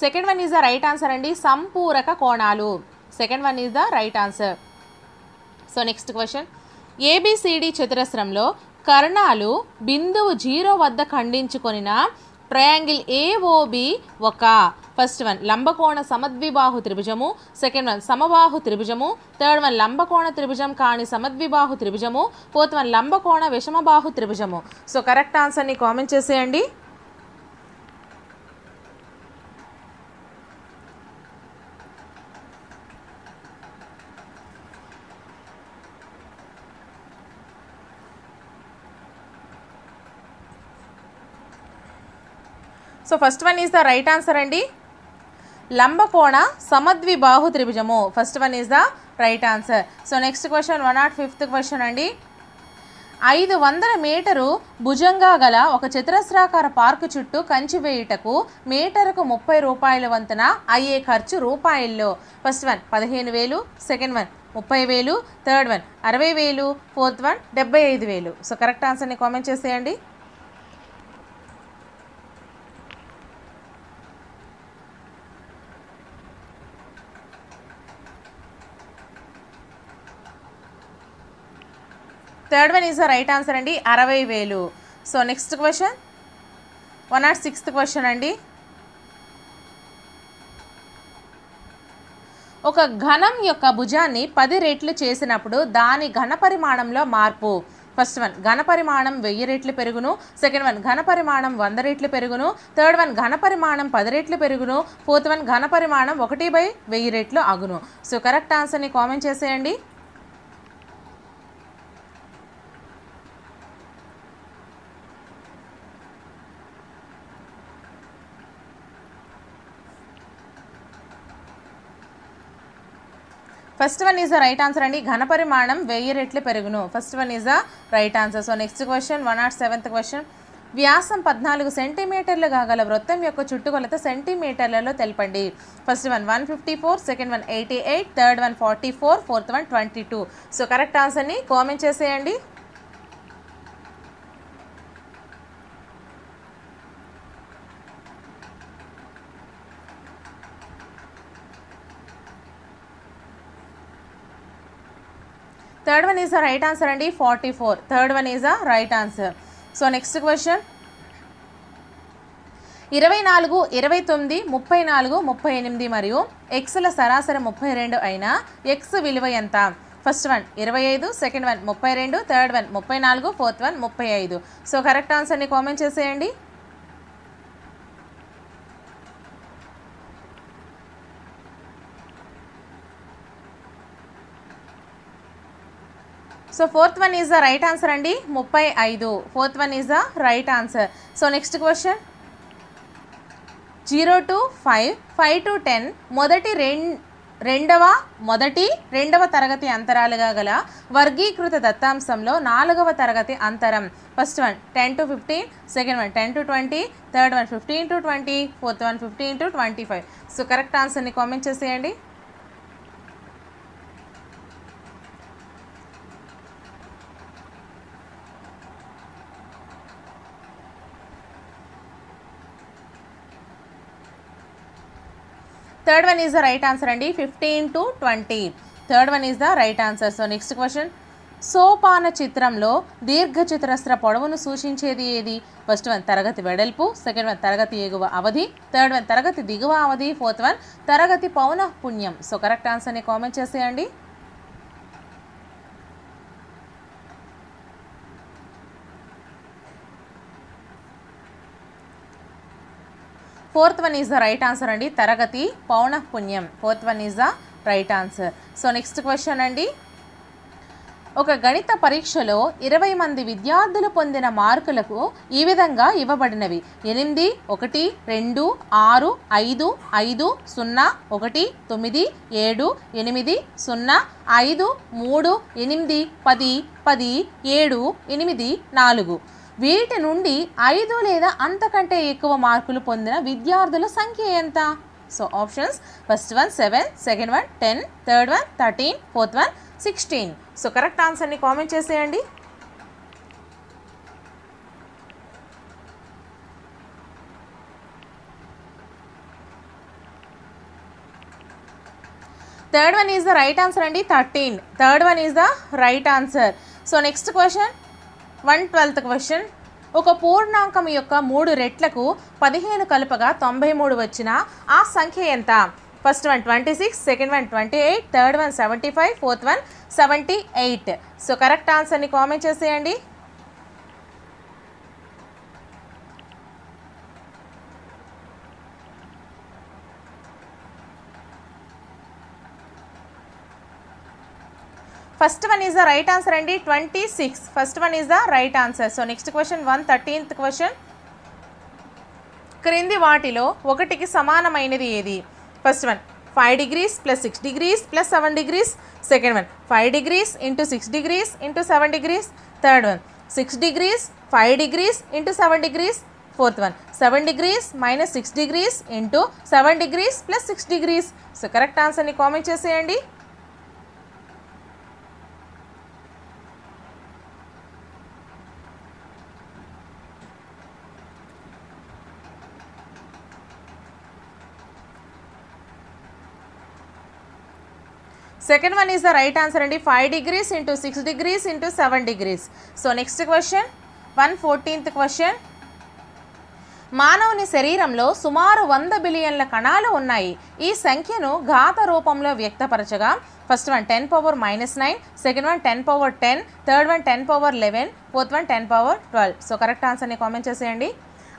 Second one is the right answer అండి. సంపూరక కోణాలు. Second one is the right answer. So next question. ABCD చతురస్రంలో కర్ణాలు బిందువు 0 వద్ద ఖండించుకొనిన ట్రయాంగిల్ AOB ఒక ఫస్ట్ వన్ లంబకోణ సమద్విబాహు త్రిభుజము, సెకండ్ వన్ సమబాహు త్రిభుజము, థర్డ్ వన్ లంబకోణ త్రిభుజం కాని సమద్విబాహు త్రిభుజము, ఫోర్త్ వన్ లంబకోణ విషమబాహు త్రిభుజము. సో కరెక్ట్ ఆన్సర్ని కామెంట్ చేసేయండి. So first one is the right answer అండి. లంబకోణ సమద్విబాహు త్రిభుజము. First one is the right answer. So next question 105th question అండి. 500 మీటరు భుజంగా గల ఒక చతురస్రాకార పార్కు చుట్టూ కంచి వేయుటకు మీటరుకు 30 రూపాయల వంతున అయ్యే ఖర్చు రూపాయల్లో. First one 15,000, second one 30,000, third one 60,000, fourth one 75,000. So correct ఆన్సర్ని కామెంట్ చేసేయండి. Third one is the right answer అండి. 60,000. So next question 106th question అండి. ఒక ఘనం యొక్క భుజాన్ని 10 రెట్లు చేసినప్పుడు దాని ఘన పరిమాణంలో మార్పు. ఫస్ట్ వన్ ఘన పరిమాణం 1000 రెట్లు పెరుగును, సెకండ్ వన్ ఘన పరిమాణం 100 రెట్లు పెరుగును, థర్డ్ వన్ ఘన పరిమాణం 10 రెట్లు పెరుగును, ఫోర్త్ వన్ ఘన పరిమాణం 1/1000 రెట్లు అగును. సో కరెక్ట్ ఆన్సర్ని కామెంట్ చేసేయండి. First one is the right answer అండి. ఘన పరిమాణం 1000 రెట్లు పెరుగును. First one is the right answer. So next question 107th question. వ్యాసం 14 సెంటీమీటర్లు గల వృత్తం యొక్క చుట్టుకొలత సెంటీమీటర్లలో తెలపండి. First one 154, second one 88, third one 44, fourth one 22. So correct ఆన్సర్ని కామెంట్ చేసేయండి. Third one is the right answer అండి. 44. Third one is the right answer. So next question 24, 29, 34, 38 మరియు ఎక్స్ల సరాసరి 32 అయిన ఎక్స్ విలువ ఎంత? First one 25, second one 32, third one 34, fourth one 35. So correct ఆన్సర్ని comment చేసేయండి. So fourth one is the right answer అండి. 35. Fourth one is the right answer. So next question 0 to 5, 5 to 10 మొదటి రెండవ తరగతి అంతరాలుగా గల వర్గీకృత దత్తాంశంలో 4వ తరగతి అంతరం. First one 10 to 15, second one 10 to 20, third one 15 to 20, fourth one 15 to 25. So correct ఆన్సర్ని comment చేసేయండి. Third one is the right answer అండి, 15 to 20. Third one is the right answer. So next question, సోపాన చిత్రంలో దీర్ఘచతురస్ర పొడవును సూచించేది ఏది? First one తరగతి వెడల్పు, సెకండ్ వన్ తరగతి ఎగువ అవధి, థర్డ్ వన్ తరగతి దిగువ అవధి, ఫోర్త్ వన్ తరగతి పౌనఃపున్యం. సో కరెక్ట్ ఆన్సర్ని కామెంట్ చేసేయండి. Fourth one is the right answer అండి, తరగతి పౌనఃపున్యం. Fourth one is the right answer. So next question అండి, ఒక గణిత పరీక్షలో 20 మంది విద్యార్థులు పొందిన మార్కులకు ఈ విధంగా ఇవ్వబడినవి: 8, 1, 2, 6, 5, 5, 0, 1, 9, 7, 8, 0, 5, 3, 8, 10, 10, 7, 8, 4. వీటి నుండి 5 లేదా అంతకంటే ఎక్కువ మార్కులు పొందిన విద్యార్థుల సంఖ్య ఎంత? So options, first one 7, second one 10, third one 13, fourth one 16. So correct ఆన్సర్ని కామెంట్ చేసేయండి. Third one is the right answer అండి, 13. Third one is the right answer. So next question, 112th question, ఒక పూర్ణాంకం యొక్క 3 రెట్లకు 15 కలుపగా 93 వచ్చిన ఆ సంఖ్య ఎంత? First one 26, second one 28, third one 75, fourth one 78. So correct ఆన్సర్ని కామెంట్ చేసేయండి. First one is the right answer అండి, 26. First one is the right answer. So next question, 113th question, క్రింది వాటిలో ఒకటికి సమానమైనది ఏది? First one 5 degrees plus 6 degrees plus 7 degrees, second one 5 degrees into 6 degrees into 7 degrees, third one 6 degrees 5 degrees into 7 degrees, fourth one 7 degrees minus 6 degrees into 7 degrees plus 6 degrees. So correct ఆన్సర్ని comment చేసేయండి. Second one is the right answer అండి, 5 degrees into 6 degrees into 7 degrees. So next question, 114th question, మానవుని శరీరంలో సుమారు 100 బిలియన్ల కణాలు ఉన్నాయి. ఈ సంఖ్యను ఘాత రూపంలో వ్యక్తపరచగా first one 10 power -9, second one 10 power 10, third one 10 power 11, fourth one 10 power 12. So correct ఆన్సర్ని కామెంట్ చేసేయండి.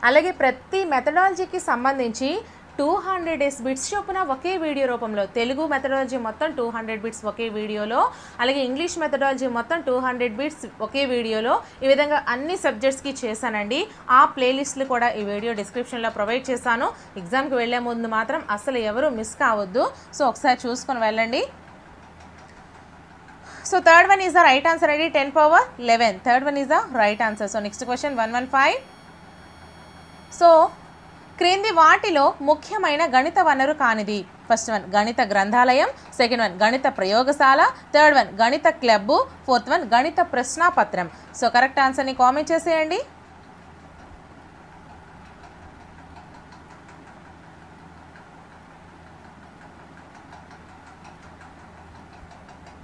అలాగే ప్రతి మెథడాలజీకి సంబంధించి 200 days బిట్స్ చొప్పున ఒకే వీడియో రూపంలో, తెలుగు మెథడాలజీ మొత్తం 200 బిట్స్ ఒకే వీడియోలో, అలాగే ఇంగ్లీష్ మెథడాలజీ మొత్తం 200 బిట్స్ ఒకే వీడియోలో, ఈ విధంగా అన్ని సబ్జెక్ట్స్కి చేశానండి. ఆ ప్లేలిస్ట్లు కూడా ఈ వీడియో డిస్క్రిప్షన్లో ప్రొవైడ్ చేశాను. ఎగ్జామ్కి వెళ్ళే ముందు మాత్రం అసలు ఎవరు మిస్ కావద్దు. సో ఒకసారి చూసుకొని వెళ్ళండి. So third one is the right answer అండి, 10 power 11. Third one is the right answer. So next question, 115. So క్రింది వాటిలో ముఖ్యమైన గణిత వనరు కానిది? ఫస్ట్ వన్ గణిత గ్రంథాలయం, సెకండ్ వన్ గణిత ప్రయోగశాల, థర్డ్ వన్ గణిత క్లబ్బు, ఫోర్త్ వన్ గణిత ప్రశ్నాపత్రం. సో కరెక్ట్ ఆన్సర్ని కామెంట్ చేసేయండి.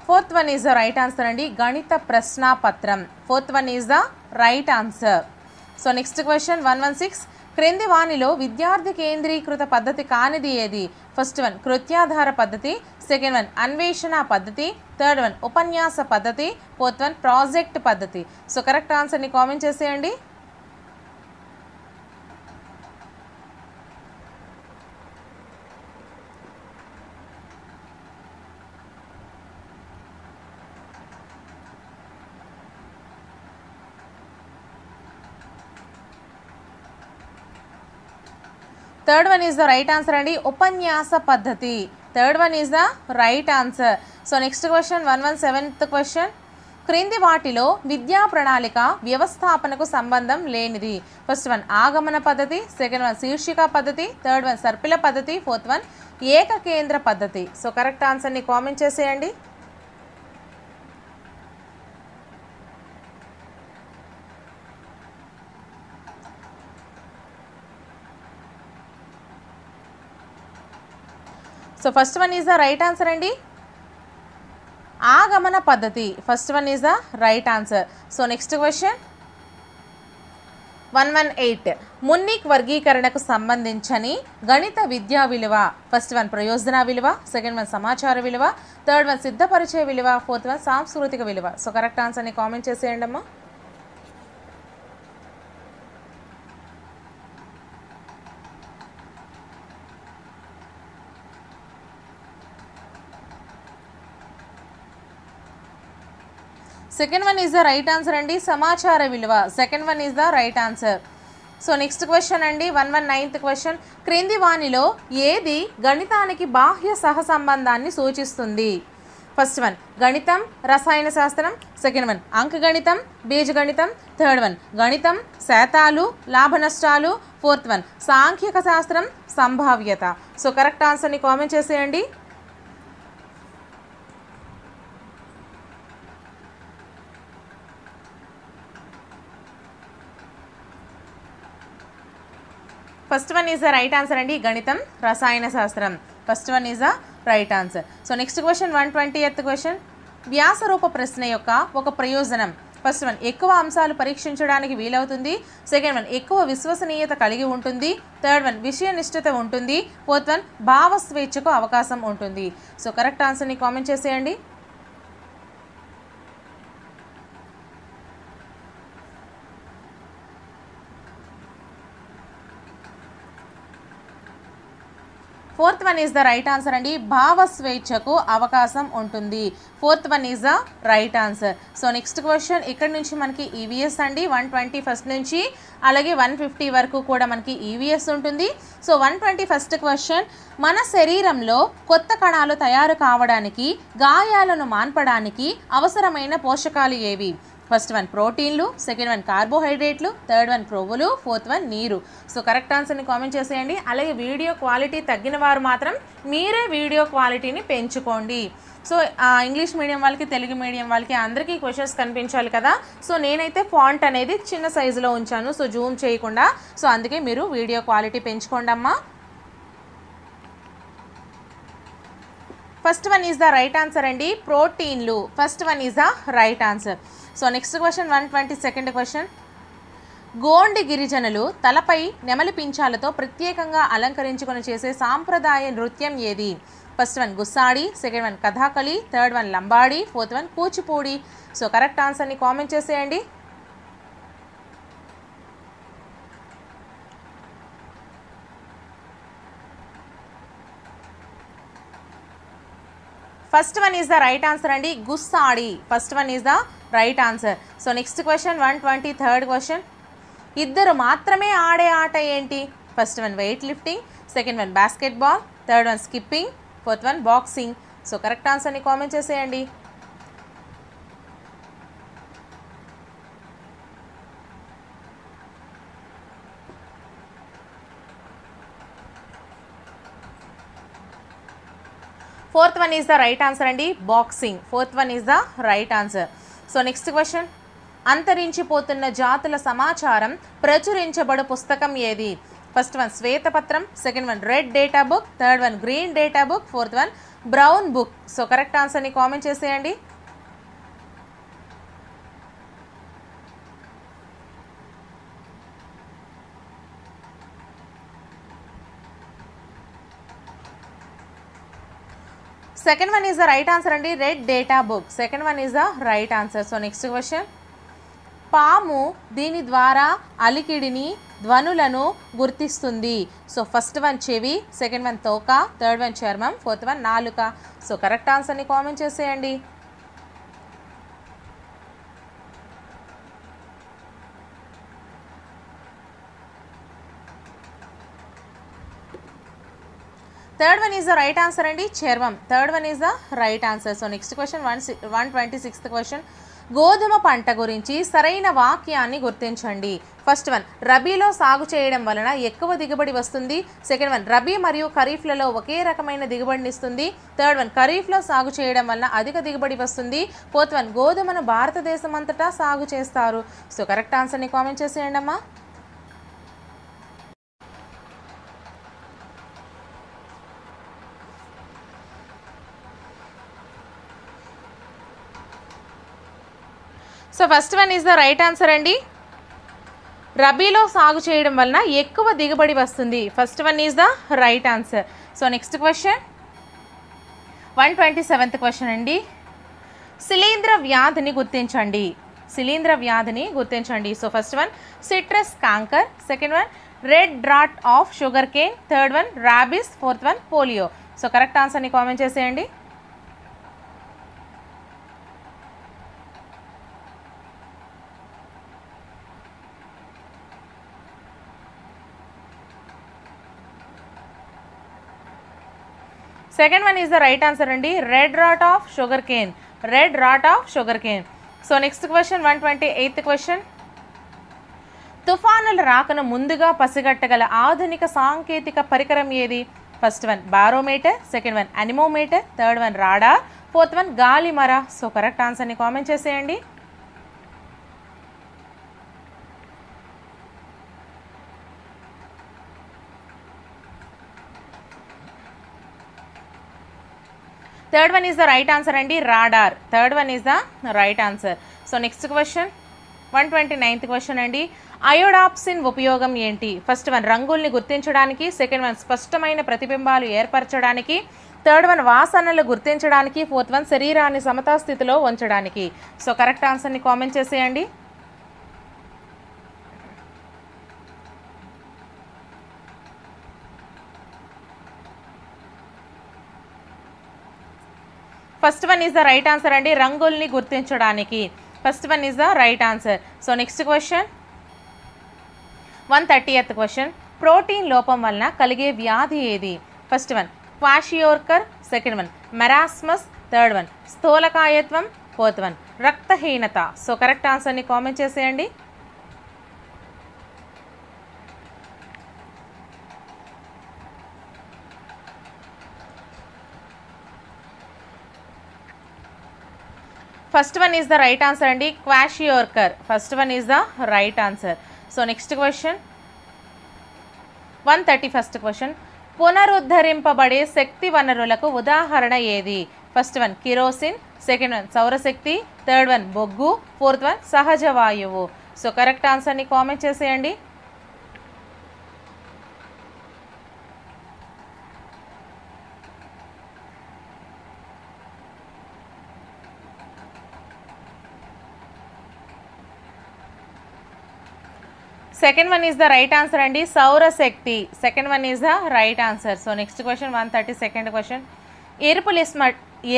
Fourth one is the right answer అండి, గణిత ప్రశ్నాపత్రం. Fourth one is the right answer. So next question, 116. క్రింది వానిలో విద్యార్థి కేంద్రీకృత పద్ధతి కానిది ఏది? ఫస్ట్ వన్ కృత్యాధార పద్ధతి, సెకండ్ వన్ అన్వేషణ పద్ధతి, థర్డ్ వన్ ఉపన్యాస పద్ధతి, ఫోర్త్ వన్ ప్రాజెక్ట్ పద్ధతి. సో కరెక్ట్ ఆన్సర్ని కామెంట్ చేసేయండి. Third one is the right answer అండి, ఉపన్యాస పద్ధతి. Third one is the right answer. So next question 117th question. క్రింది వాటిలో విద్యా ప్రణాళిక వ్యవస్థాపనకు సంబంధం లేనిది. ఫస్ట్ వన్ ఆగమన పద్ధతి, సెకండ్ వన్ శీర్షిక పద్ధతి, థర్డ్ వన్ సర్పిల పద్ధతి, ఫోర్త్ వన్ ఏకకేంద్ర పద్ధతి. సో కరెక్ట్ ఆన్సర్ని కామెంట్ చేసేయండి. So first one is the right answer అండి, ఆగమన పద్ధతి. First one is the right answer. So next question 118. మున్నిక్ వర్గీకరణకు సంబంధించని గణిత విద్యా విలువ. ఫస్ట్ వన్ ప్రయోజన విలువ, సెకండ్ వన్ సమాచార విలువ, థర్డ్ వన్ సిద్ధపరిచయ విలువ, ఫోర్త్ వన్ సాంస్కృతిక విలువ. సో కరెక్ట్ ఆన్సర్ని కామెంట్ చేసేయండి అమ్మా. Second one is the right answer అండి, సమాచార విలువ. Second one is the right answer. So next question అండి 119th క్వశ్చన్. క్రింది వానిలో ఏది గణితానికి బాహ్య సహసంబంధాన్ని సూచిస్తుంది. ఫస్ట్ వన్ గణితం రసాయన శాస్త్రం, సెకండ్ వన్ అంకగణితం బీజగణితం, థర్డ్ వన్ గణితం శాతాలు లాభ నష్టాలు, ఫోర్త్ వన్ సాంఖ్యక శాస్త్రం సంభావ్యత. సో కరెక్ట్ ఆన్సర్ని కామెంట్ చేసేయండి. First one is the right answer అండి, గణితం రసాయన శాస్త్రం. First one is the right answer. So next question 120th question. వ్యాసరూప ప్రశ్న యొక్క ఒక ప్రయోజనం. ఫస్ట్ వన్ ఎక్కువ అంశాలు పరీక్షించడానికి వీలవుతుంది, సెకండ్ వన్ ఎక్కువ విశ్వసనీయత కలిగి ఉంటుంది, థర్డ్ వన్ విషయ నిష్ఠత ఉంటుంది, ఫోర్త్ వన్ భావ స్వేచ్ఛకు అవకాశం ఉంటుంది. సో కరెక్ట్ ఆన్సర్ని కామెంట్ చేసేయండి. Fourth one is the right answer అండి, భావ స్వేచ్ఛకు అవకాశం ఉంటుంది. Fourth one is the right answer. So next question ఇక్కడ నుంచి మనకి ఈవీఎస్ అండి 120 ఫస్ట్ నుంచి అలాగే 150 వరకు కూడా మనకి ఈవీఎస్ ఉంటుంది. So 121st question. మన శరీరంలో కొత్త కణాలు తయారు కావడానికి గాయాలను మాన్పడానికి అవసరమైన పోషకాలు ఏవి. ఫస్ట్ వన్ ప్రోటీన్లు, సెకండ్ వన్ కార్బోహైడ్రేట్లు, థర్డ్ వన్ క్రొవ్వులు, ఫోర్త్ వన్ నీరు. సో కరెక్ట్ ఆన్సర్ని కామెంట్ చేసేయండి. అలాగే వీడియో క్వాలిటీ తగ్గిన వారు మాత్రం మీరే వీడియో క్వాలిటీని పెంచుకోండి. సో ఇంగ్లీష్ మీడియం వాళ్ళకి తెలుగు మీడియం వాళ్ళకి అందరికీ క్వశ్చన్స్ కనిపించాలి కదా. సో నేనైతే ఫాంట్ అనేది చిన్న సైజులో ఉంచాను, సో జూమ్ చేయకుండా. సో అందుకే మీరు వీడియో క్వాలిటీ పెంచుకోండి అమ్మా. First one is the right answer అండి, ప్రోటీన్లు. First one is the right answer. So next question 122nd question. Gondi గిరిజనులు తలపై నెమలి పింఛాలతో ప్రత్యేకంగా అలంకరించుకొని చేసే సాంప్రదాయ నృత్యం ఏది. First one Gussadi, second one Kathakali, third one Lambadi, fourth one Kuchipudi. So correct ఆన్సర్ని కామెంట్ చేసేయండి. First one is the right answer అండి, Gussadi. First one is the right answer. So next question 123rd question. ఇద్దరు మాత్రమే ఆడే ఆట ఏంటి. First one weight lifting, second one basketball, third one skipping, fourth one boxing. So correct ఆన్సర్ని comment చేసేయండి. Fourth one is the right answer అండి, boxing. Fourth one is the right answer. So next question. అంతరించిపోతున్న జాతుల సమాచారం ప్రచురించబడు పుస్తకం ఏది. First one శ్వేతపత్రం, second one red data book, third one green data book, fourth one brown book. So correct ఆన్సర్ని comment చేసేయండి. Second one is the right answer అండి, red data book. Second one is the right answer. So next question. పాము దీని ద్వారా అలికిడిని ధ్వనులను గుర్తిస్తుంది. So first one చెవి, సెకండ్ వన్ తోక, థర్డ్ వన్ చర్మం, ఫోర్త్ వన్ నాలుక. సో కరెక్ట్ ఆన్సర్ని కామెంట్ చేసేయండి. Third one is the right answer అండి, చర్మం. Third one is the right answer. So next question 126th question. గోధుమ పంట గురించి సరైన వాక్యాన్ని గుర్తించండి. ఫస్ట్ వన్, రబీలో సాగు చేయడం వలన ఎక్కువ దిగుబడి వస్తుంది. సెకండ్ వన్, రబీ మరియు ఖరీఫ్లలో ఒకే రకమైన దిగుబడిని ఇస్తుంది. థర్డ్ వన్, ఖరీఫ్లో సాగు చేయడం వలన అధిక దిగుబడి వస్తుంది. ఫోర్త్ వన్, గోధుమను భారతదేశం అంతటా సాగు చేస్తారు. సో కరెక్ట్ ఆన్సర్ని కామెంట్ చేసేయండి అమ్మా. So first one is the right answer అండి, రబీలో సాగు చేయడం వలన ఎక్కువ దిగుబడి వస్తుంది. First one is the right answer. So next question 127th question అండి. శిలీంధ్ర వ్యాధిని గుర్తించండి. శిలీంధ్ర వ్యాధిని గుర్తించండి. So first one, citrus canker. Second one, red rot of sugar cane. Third one, rabies. Fourth one, polio. So correct ఆన్సర్ని comment చేసేయండి. Second one is the right answer అండి, red rot of sugar cane. Red rot of sugar cane. So next question 128th question. తుఫానుల రాకను ముందుగా పసిగట్టగల ఆధునిక సాంకేతిక పరికరం ఏది? First one, barometer. Second one, anemometer. Third one, radar. Fourth one, గాలిమర. సో కరెక్ట్ ఆన్సర్ని కామెంట్ చేసేయండి. Third one is the right answer అండి, radar. Third one is the right answer. So next question 129th question అండి. Iodopsin ఉపయోగం ఏంటి? First one, రంగుల్ని గుర్తించడానికి. Second one, స్పష్టమైన ప్రతిబింబాలు ఏర్పరచడానికి. Third one, వాసనలు గుర్తించడానికి. ఫోర్త్ వన్, శరీరాన్ని సమతా స్థితిలో ఉంచడానికి. సో కరెక్ట్ ఆన్సర్ని కామెంట్ చేసేయండి. First one is the right answer అండి, రంగుల్ని గుర్తించడానికి. First one is the right answer. So next question 130th question. Protein లోపం వలన కలిగే వ్యాధి ఏది? First one, kwashiorkor. Second one, marasmus. Third one, స్థూలకాయత్వం. ఫోర్త్ వన్, రక్తహీనత. సో కరెక్ట్ ఆన్సర్ని కామెంట్ చేసేయండి. First one is the right answer అండి, kwashiorkor. First one is the right answer. So next question 131st question. పునరుద్ధరింపబడే శక్తి వనరులకు ఉదాహరణ ఏది? First one, kerosene. Second one, సౌరశక్తి. థర్డ్ వన్, బొగ్గు. ఫోర్త్ వన్, సహజ వాయువు. సో కరెక్ట్ ఆన్సర్ని కామెంట్ చేసేయండి. Second one is the right answer అండి, సౌరశక్తి. Second one is the right answer. So next question 132nd question.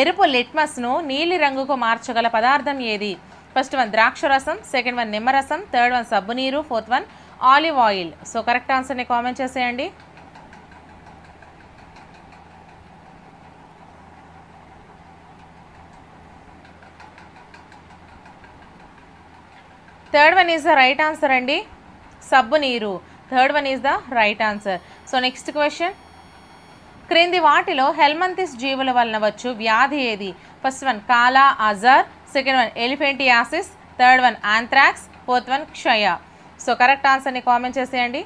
ఎరుపు లిట్మస్ను నీలి రంగుకు మార్చగల పదార్థం ఏది? ఫస్ట్ వన్, ద్రాక్షరసం. సెకండ్ వన్, నిమ్మరసం. థర్డ్ వన్, సబ్బునీరు. Fourth one, olive oil. So correct ఆన్సర్ని కామెంట్ చేసేయండి. Third one is the right answer అండి, సబ్బు నీరు. Third one is the right answer. So next question. క్రింది వాటిలో హెల్మంతిస్ జీవుల వలన వచ్చు వ్యాధి ఏది? First one, kala azar. Second one, elephantiasis. Third one, anthrax. Fourth one, క్షయ. సో కరెక్ట్ ఆన్సర్ని కామెంట్ చేసేయండి.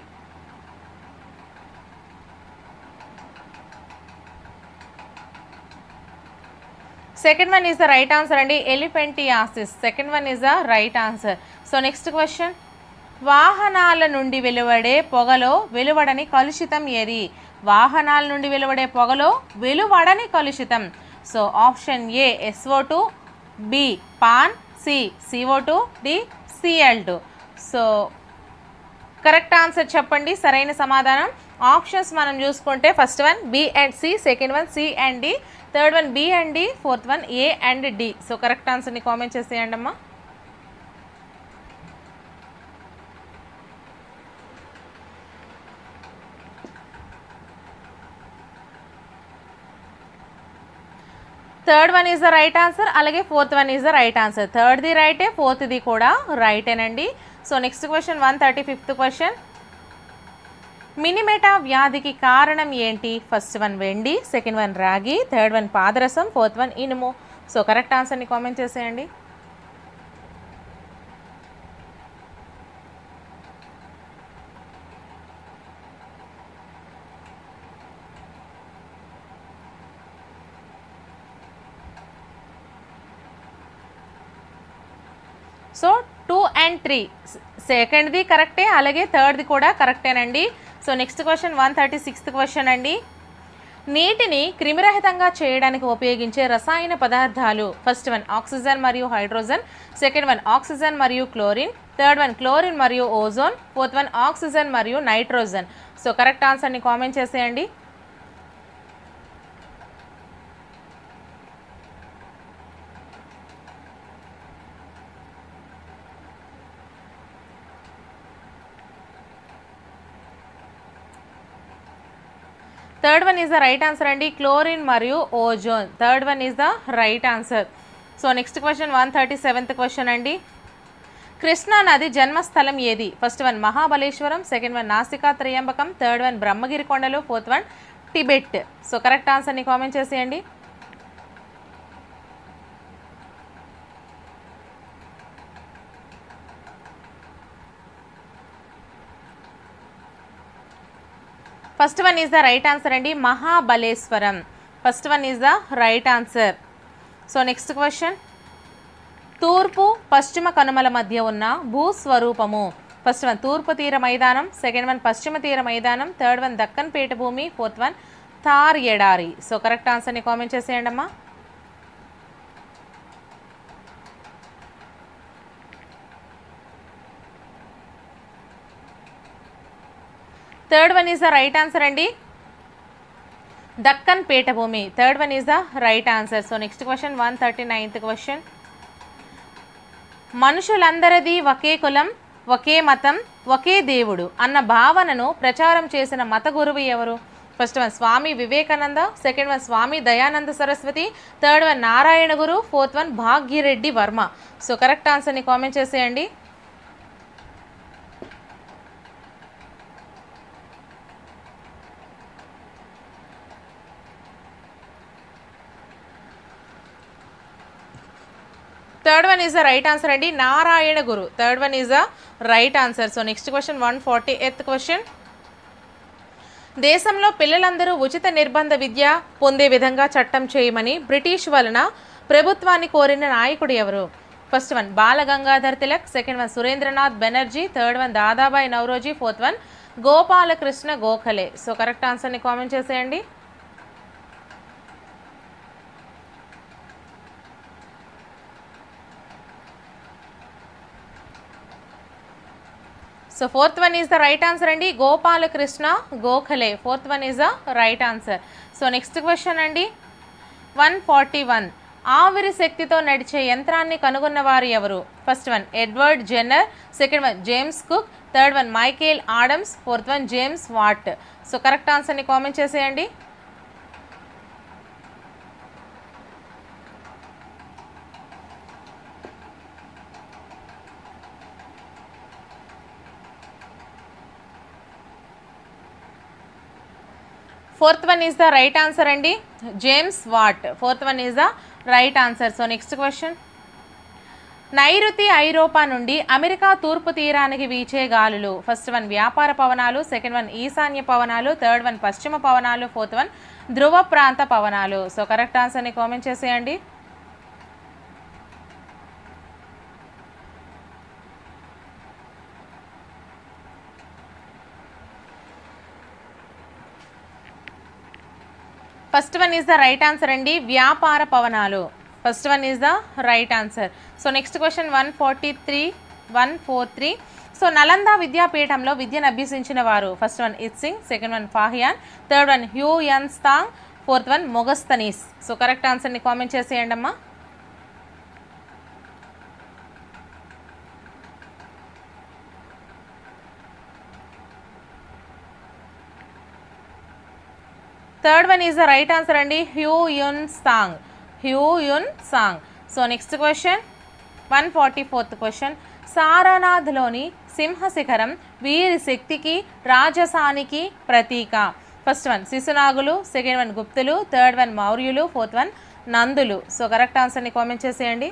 Second one is the right answer అండి, elephantiasis. Second one is the right answer. So next question. వాహనాల నుండి వెలువడే పొగలో వెలువడని కలుషితం ఏది? వాహనాల నుండి వెలువడే పొగలో వెలువడని కలుషితం. So option A SO2, B PAN, C CO2, D Cl2. So correct answer చెప్పండి, సరైన సమాధానం. ఆప్షన్స్ మనం చూసుకుంటే first one B and C, second one C and D, third one B and D, fourth one A and D. So correct ఆన్సర్ని comment చేసేయండి అమ్మా. Third one is the right answer, అలాగే fourth one is the right answer. థర్డ్ది రైటే, ఫోర్త్ది కూడా రైటేనండి. So next question 135th question. Minamata వ్యాధికి కారణం ఏంటి? ఫస్ట్ వన్ వెండి, సెకండ్ వన్ రాగి, థర్డ్ వన్ పాదరసం, ఫోర్త్ వన్ ఇనుము. సో కరెక్ట్ ఆన్సర్ని కామెంట్ చేసేయండి. సో 2 and 3 సెకండ్ది కరెక్టే, అలాగే థర్డ్ది కూడా కరెక్టేనండి. So next question 136th question అండి. నీటిని క్రిమిరహితంగా చేయడానికి ఉపయోగించే రసాయన పదార్థాలు. ఫస్ట్ వన్ ఆక్సిజన్ మరియు హైడ్రోజన్, సెకండ్ వన్ ఆక్సిజన్ మరియు క్లోరిన్, థర్డ్ వన్ క్లోరిన్ మరియు ఓజోన్, ఫోర్త్ వన్ ఆక్సిజన్ మరియు నైట్రోజన్. సో కరెక్ట్ ఆన్సర్ని కామెంట్ చేసేయండి. Third one is the right answer అండి, క్లోరిన్ మరియు ozone. Third one is the right answer. So next question 137th question అండి. కృష్ణా నది జన్మస్థలం ఏది? First one Mahabaleshwaram, second one నాసికా త్రయంబకం, థర్డ్ వన్ బ్రహ్మగిరి కొండలు, fourth one Tibet. So correct ఆన్సర్ని కామెంట్ చేసేయండి. First one is the right answer అండి, Mahabaleshwaram. First one is the right answer. So next question. తూర్పు పశ్చిమ కనుమల మధ్య ఉన్న భూస్వరూపము. ఫస్ట్ వన్ తూర్పు తీర మైదానం, సెకండ్ వన్ పశ్చిమ తీర మైదానం, థర్డ్ వన్ దక్కన్ పీఠభూమి, ఫోర్త్ వన్ థార్ ఎడారి. సో కరెక్ట్ ఆన్సర్ని కామెంట్ చేసేయండి అమ్మా. Third one is the right answer అండి, దక్కన్ పీఠభూమి. Third one is the right answer. So next question 139th question. మనుషులందరిది ఒకే కులం, ఒకే మతం, ఒకే దేవుడు అన్న భావనను ప్రచారం చేసిన మత గురువు ఎవరు? First one Swami Vivekananda, second one Swami Dayananda Saraswati, third one Narayana Guru, fourth one Bhagyareddy Varma. So correct ఆన్సర్ని కామెంట్ చేసేయండి. Third one is the right answer అండి, Narayana Guru. Third one is the right answer. So next question 140th question. దేశంలో పిల్లలందరూ ఉచిత నిర్బంధ విద్య పొందే విధంగా చట్టం చేయమని బ్రిటిష్ వలన ప్రభుత్వాన్ని కోరిన నాయకుడు ఎవరు? First one Balagangadhar Tilak, second one Surendranath Banerjee, third one Dadabhai Naoroji, fourth one Gopalakrishna Gokhale. So correct ఆన్సర్ని కామెంట్ చేసేయండి. So fourth one is the right answer అండి, Gopalakrishna Gokhale. Fourth one is the right answer. So next question అండి 141. ఆవిరి శక్తితో నడిచే యంత్రాన్ని కనుగొన్నవారు ఎవరు? First one Edward Jenner, second one James Cook, third one Michael Adams, fourth one James Watt. So correct ఆన్సర్ని comment చేసేయండి. Fourth one is the right answer అండి, James Watt. Fourth one is the right answer. So next question. నైరుతి ఐరోపా నుండి America తూర్పు తీరానికి వీచే గాలులు. ఫస్ట్ వన్ వ్యాపార పవనాలు, సెకండ్ వన్ ఈశాన్య పవనాలు, థర్డ్ వన్ పశ్చిమ పవనాలు, ఫోర్త్ వన్ ధ్రువ ప్రాంత పవనాలు. సో కరెక్ట్ ఆన్సర్ని కామెంట్ చేసేయండి. First one is the right answer అండి, వ్యాపార పవనాలు. First one is the right answer. So next question 143. So Nalanda విద్యాపీఠంలో విద్యను అభ్యసించిన వారు. First one Itsing, second one Fahien, third one Hiuen Tsang, fourth one Megasthenes. So correct ఆన్సర్ని comment చేసేయండి అమ్మా. Third one is the right answer అండి, Hiuen Tsang. Hiuen Tsang. So next question 144th question. సారనాథ్లోని సింహశిఖరం వీరి శక్తికి రాజసానికి ప్రతీక. ఫస్ట్ వన్ శిశునాగులు, సెకండ్ వన్ గుప్తులు, థర్డ్ వన్ మౌర్యులు, ఫోర్త్ వన్ నందులు. సో కరెక్ట్ ఆన్సర్ని కామెంట్ చేసేయండి.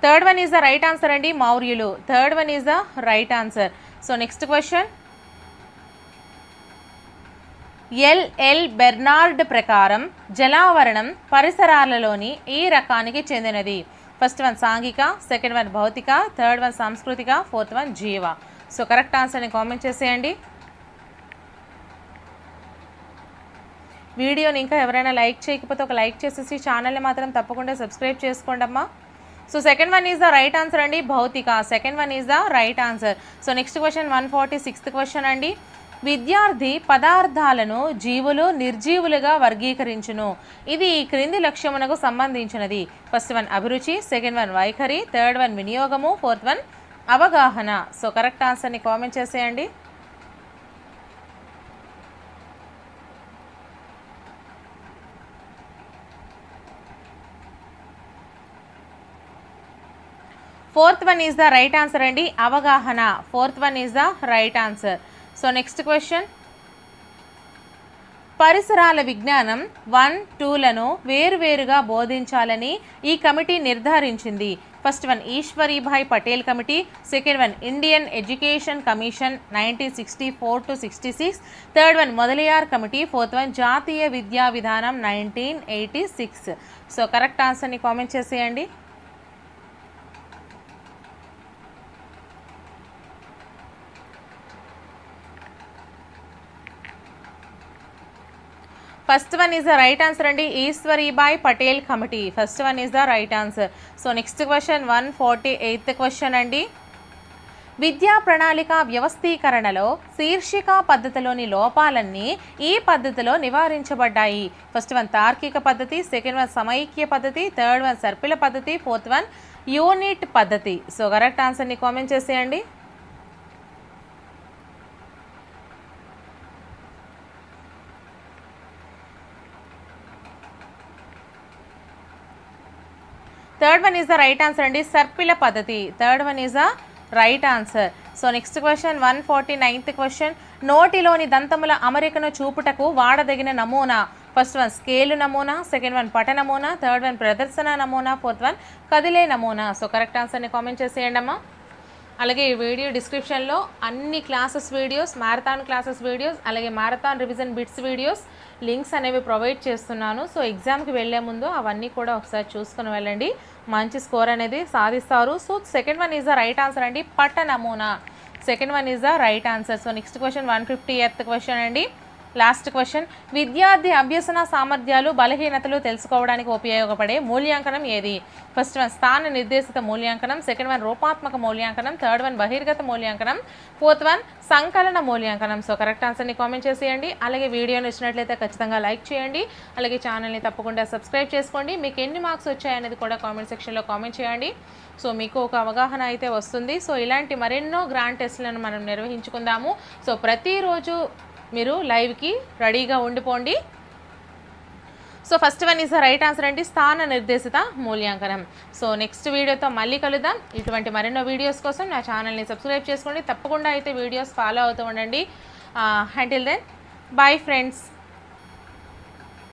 Third one is the right answer అండి, మౌర్యులు. Third one is the right answer. So next question. L Bernard ప్రకారం జలావరణం పరిసరాలలోని ఈ రకానికి చెందినది. ఫస్ట్ వన్ సాంఘిక, సెకండ్ వన్ భౌతిక, థర్డ్ వన్ సాంస్కృతిక, ఫోర్త్ వన్ జీవ. సో కరెక్ట్ ఆన్సర్ని కామెంట్ చేసేయండి. వీడియోని ఇంకా ఎవరైనా లైక్ చేయకపోతే ఒక లైక్ చేసేసి ఛానల్ని మాత్రం తప్పకుండా సబ్స్క్రైబ్ చేసుకోండి అమ్మా. So second one is the right answer అండి, భౌతిక. Second one is the right answer. So next question 146th question అండి. విద్యార్థి పదార్థాలను జీవులు నిర్జీవులుగా వర్గీకరించును. ఇది ఈ క్రింది లక్ష్యమునకు సంబంధించినది. ఫస్ట్ వన్ అభిరుచి, సెకండ్ వన్ వైఖరి, థర్డ్ వన్ వినియోగము, ఫోర్త్ వన్ అవగాహన. సో కరెక్ట్ ఆన్సర్ని కామెంట్ చేసేయండి. Fourth one is the right answer అండి, అవగాహన. Fourth one is the right answer. So next question. పరిసరాల విజ్ఞానం 1, 2లను వేరువేరుగా బోధించాలని ఈ కమిటీ నిర్ధారించింది. First one Ishwarbhai Patel committee, second one Indian Education Commission 1964 to 66, third one Mudaliar committee, fourth one జాతీయ విద్యా విధానం 1986. సో కరెక్ట్ ఆన్సర్ని కామెంట్ చేసేయండి. First one is the right answer అండి, Ishwarbhai Patel committee. First one is the right answer. So next question 148th question అండి. విద్యా ప్రణాళిక వ్యవస్థీకరణలో శీర్షిక పద్ధతిలోని లోపాలన్నీ ఈ పద్ధతిలో నివారించబడ్డాయి. ఫస్ట్ వన్ తార్కిక పద్ధతి, సెకండ్ వన్ సమైక్య పద్ధతి, థర్డ్ వన్ సర్పిల పద్ధతి, ఫోర్త్ వన్ యూనిట్ పద్ధతి. సో కరెక్ట్ ఆన్సర్ని కామెంట్ చేసేయండి. Third one is the right answer అండి, సర్పిల పద్ధతి. Third one is the right answer. So next question 149th question. నోటిలోని దంతముల అమరికను చూపుటకు వాడదగిన నమూనా. ఫస్ట్ వన్ స్కేలు నమూనా, సెకండ్ వన్ పట నమూనా, థర్డ్ వన్ ప్రదర్శన నమూనా, ఫోర్త్ వన్ కదిలే నమూనా. సో కరెక్ట్ ఆన్సర్ని కామెంట్ చేసేయండి అమ్మా. అలాగే ఈ వీడియో డిస్క్రిప్షన్లో అన్ని classes videos, marathon classes videos, అలాగే marathon revision bits videos links అనేవి ప్రొవైడ్ చేస్తున్నాను. సో ఎగ్జామ్కి వెళ్ళే ముందు అవన్నీ కూడా ఒకసారి చూసుకుని వెళ్ళండి, మంచి స్కోర్ అనేది సాధిస్తారు. So second one is the right answer అండి, పట్ట నమూనా. Second one is the right answer. So next question 150th question అండి, లాస్ట్ క్వశ్చన్. విద్యార్థి అభ్యసన సామర్థ్యాలు బలహీనతలు తెలుసుకోవడానికి ఉపయోగపడే మూల్యాంకనం ఏది? ఫస్ట్ వన్ స్థాన నిర్దేశిత మూల్యాంకనం, సెకండ్ వన్ రూపాత్మక మూల్యాంకనం, థర్డ్ వన్ బహిర్గత మూల్యాంకనం, ఫోర్త్ వన్ సంకలన మూల్యాంకనం. సో కరెక్ట్ ఆన్సర్ని కామెంట్ చేసేయండి. అలాగే వీడియోని ఇచ్చినట్లయితే ఖచ్చితంగా లైక్ చేయండి. అలాగే ఛానల్ని తప్పకుండా సబ్స్క్రైబ్ చేసుకోండి. మీకు ఎన్ని మార్క్స్ వచ్చాయనేది కూడా కామెంట్ సెక్షన్లో కామెంట్ చేయండి. సో మీకు ఒక అవగాహన అయితే వస్తుంది. సో ఇలాంటి మరెన్నో గ్రాండ్ టెస్ట్లను మనం నిర్వహించుకుందాము. సో ప్రతిరోజు మీరు లైవ్కి రెడీగా ఉండిపోండి. So first one is the right answer అండి, స్థాన నిర్దేశిత మూల్యాంకనం. సో నెక్స్ట్ వీడియోతో మళ్ళీ కలుద్దాం. ఇటువంటి మరెన్నో వీడియోస్ కోసం నా ఛానల్ని సబ్స్క్రైబ్ చేసుకోండి. తప్పకుండా అయితే వీడియోస్ ఫాలో అవుతూ ఉండండి. Until then, bye friends.